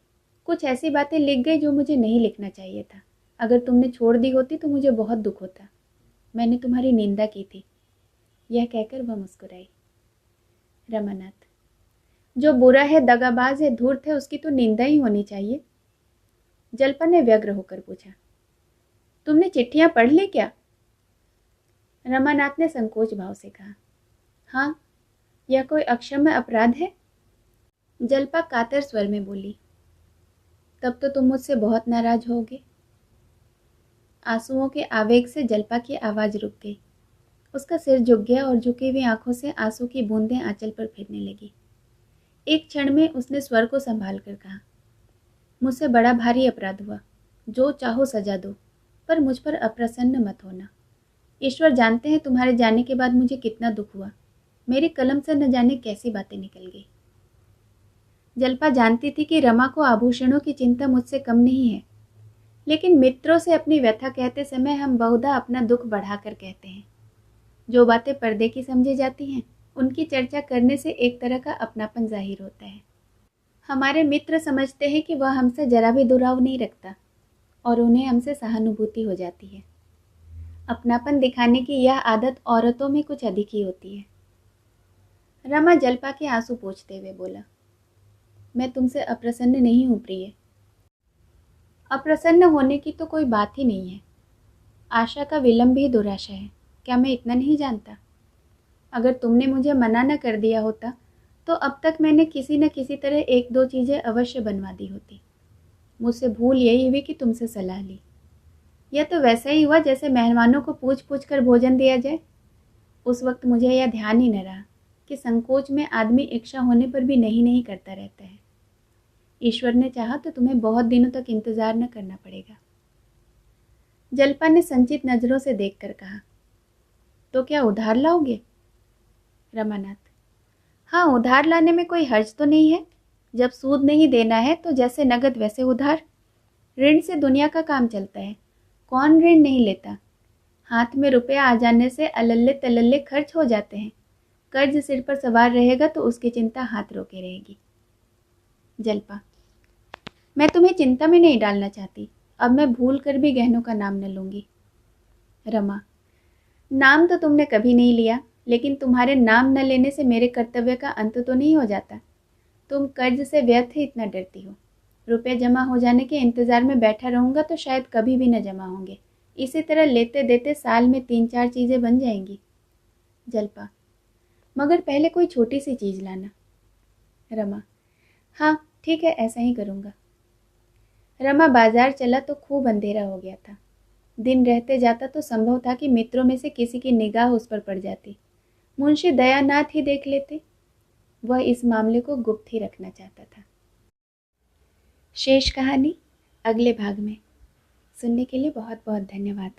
कुछ ऐसी बातें लिख गई जो मुझे नहीं लिखना चाहिए था। अगर तुमने छोड़ दी होती तो मुझे बहुत दुख होता। मैंने तुम्हारी निंदा की थी। यह कहकर वह मुस्कुराई। रमानाथ, जो बुरा है, दगाबाज है, धूर्त है, उसकी तो निंदा ही होनी चाहिए। जल्पा ने व्यग्र होकर पूछा, तुमने चिट्ठियां पढ़ ली क्या? रमानाथ ने संकोच भाव से कहा, हाँ, यह कोई अक्षम्य अपराध है? जल्पा कातर स्वर में बोली, तब तो तुम मुझसे बहुत नाराज होगे। आंसुओं के आवेग से जल्पा की आवाज रुक गई। उसका सिर झुक गया और झुकी हुई आंखों से आंसू की बूंदें आंचल पर फिरने लगी। एक क्षण में उसने स्वर को संभाल कर कहा, मुझसे बड़ा भारी अपराध हुआ, जो चाहो सजा दो, पर मुझ पर अप्रसन्न मत होना। ईश्वर जानते हैं तुम्हारे जाने के बाद मुझे कितना दुख हुआ। मेरी कलम से न जाने कैसी बातें निकल गई। जल्पा जानती थी कि रमा को आभूषणों की चिंता मुझसे कम नहीं है, लेकिन मित्रों से अपनी व्यथा कहते समय हम बहुधा अपना दुख बढ़ाकर कहते हैं। जो बातें पर्दे की समझी जाती हैं, उनकी चर्चा करने से एक तरह का अपनापन जाहिर होता है। हमारे मित्र समझते हैं कि वह हमसे जरा भी दुराव नहीं रखता और उन्हें हमसे सहानुभूति हो जाती है। अपनापन दिखाने की यह आदत औरतों में कुछ अधिक ही होती है। रमा जल्पा के आंसू पोंछते हुए बोला, मैं तुमसे अप्रसन्न नहीं हूँ प्रिय। अप्रसन्न होने की तो कोई बात ही नहीं है। आशा का विलंब ही दुराशा है। क्या मैं इतना नहीं जानता? अगर तुमने मुझे मना न कर दिया होता तो अब तक मैंने किसी न किसी तरह एक दो चीज़ें अवश्य बनवा दी होती। मुझसे भूल यही हुई कि तुमसे सलाह ली। यह तो वैसा ही हुआ जैसे मेहमानों को पूछ पूछ कर भोजन दिया जाए। उस वक्त मुझे यह ध्यान ही न रहा कि संकोच में आदमी इच्छा होने पर भी नहीं नहीं करता रहता है। ईश्वर ने चाहा तो तुम्हें बहुत दिनों तक इंतजार न करना पड़ेगा। जल्पा ने संचित नजरों से देखकर कहा। तो क्या उधार लाओगे? रमानाथ, हाँ, उधार लाने में कोई हर्ज तो नहीं है। जब सूद नहीं देना है तो जैसे नगद वैसे उधार। ऋण से दुनिया का काम चलता है, कौन ऋण नहीं लेता। हाथ में रुपया आ जाने से अलल्ले तलल्ले खर्च हो जाते हैं। कर्ज सिर पर सवार रहेगा तो उसकी चिंता हाथ रोके रहेगी। जल्पा, मैं तुम्हें चिंता में नहीं डालना चाहती। अब मैं भूल कर भी गहनों का नाम न लूंगी। रमा, नाम तो तुमने कभी नहीं लिया, लेकिन तुम्हारे नाम न लेने से मेरे कर्तव्य का अंत तो नहीं हो जाता। तुम कर्ज से व्यर्थ ही इतना डरती हो। रुपए जमा हो जाने के इंतजार में बैठा रहूंगा तो शायद कभी भी न जमा होंगे। इसी तरह लेते देते साल में 3-4 चीजें बन जाएंगी। जल्पा, मगर पहले कोई छोटी सी चीज लाना। रमा, हाँ ठीक है, ऐसा ही करूंगा। रमा बाजार चला तो खूब अंधेरा हो गया था। दिन रहते जाता तो संभव था कि मित्रों में से किसी की निगाह उस पर पड़ जाती। मुंशी दयानाथ ही देख लेते। वह इस मामले को गुप्त ही रखना चाहता था। शेष कहानी अगले भाग में। सुनने के लिए बहुत बहुत धन्यवाद।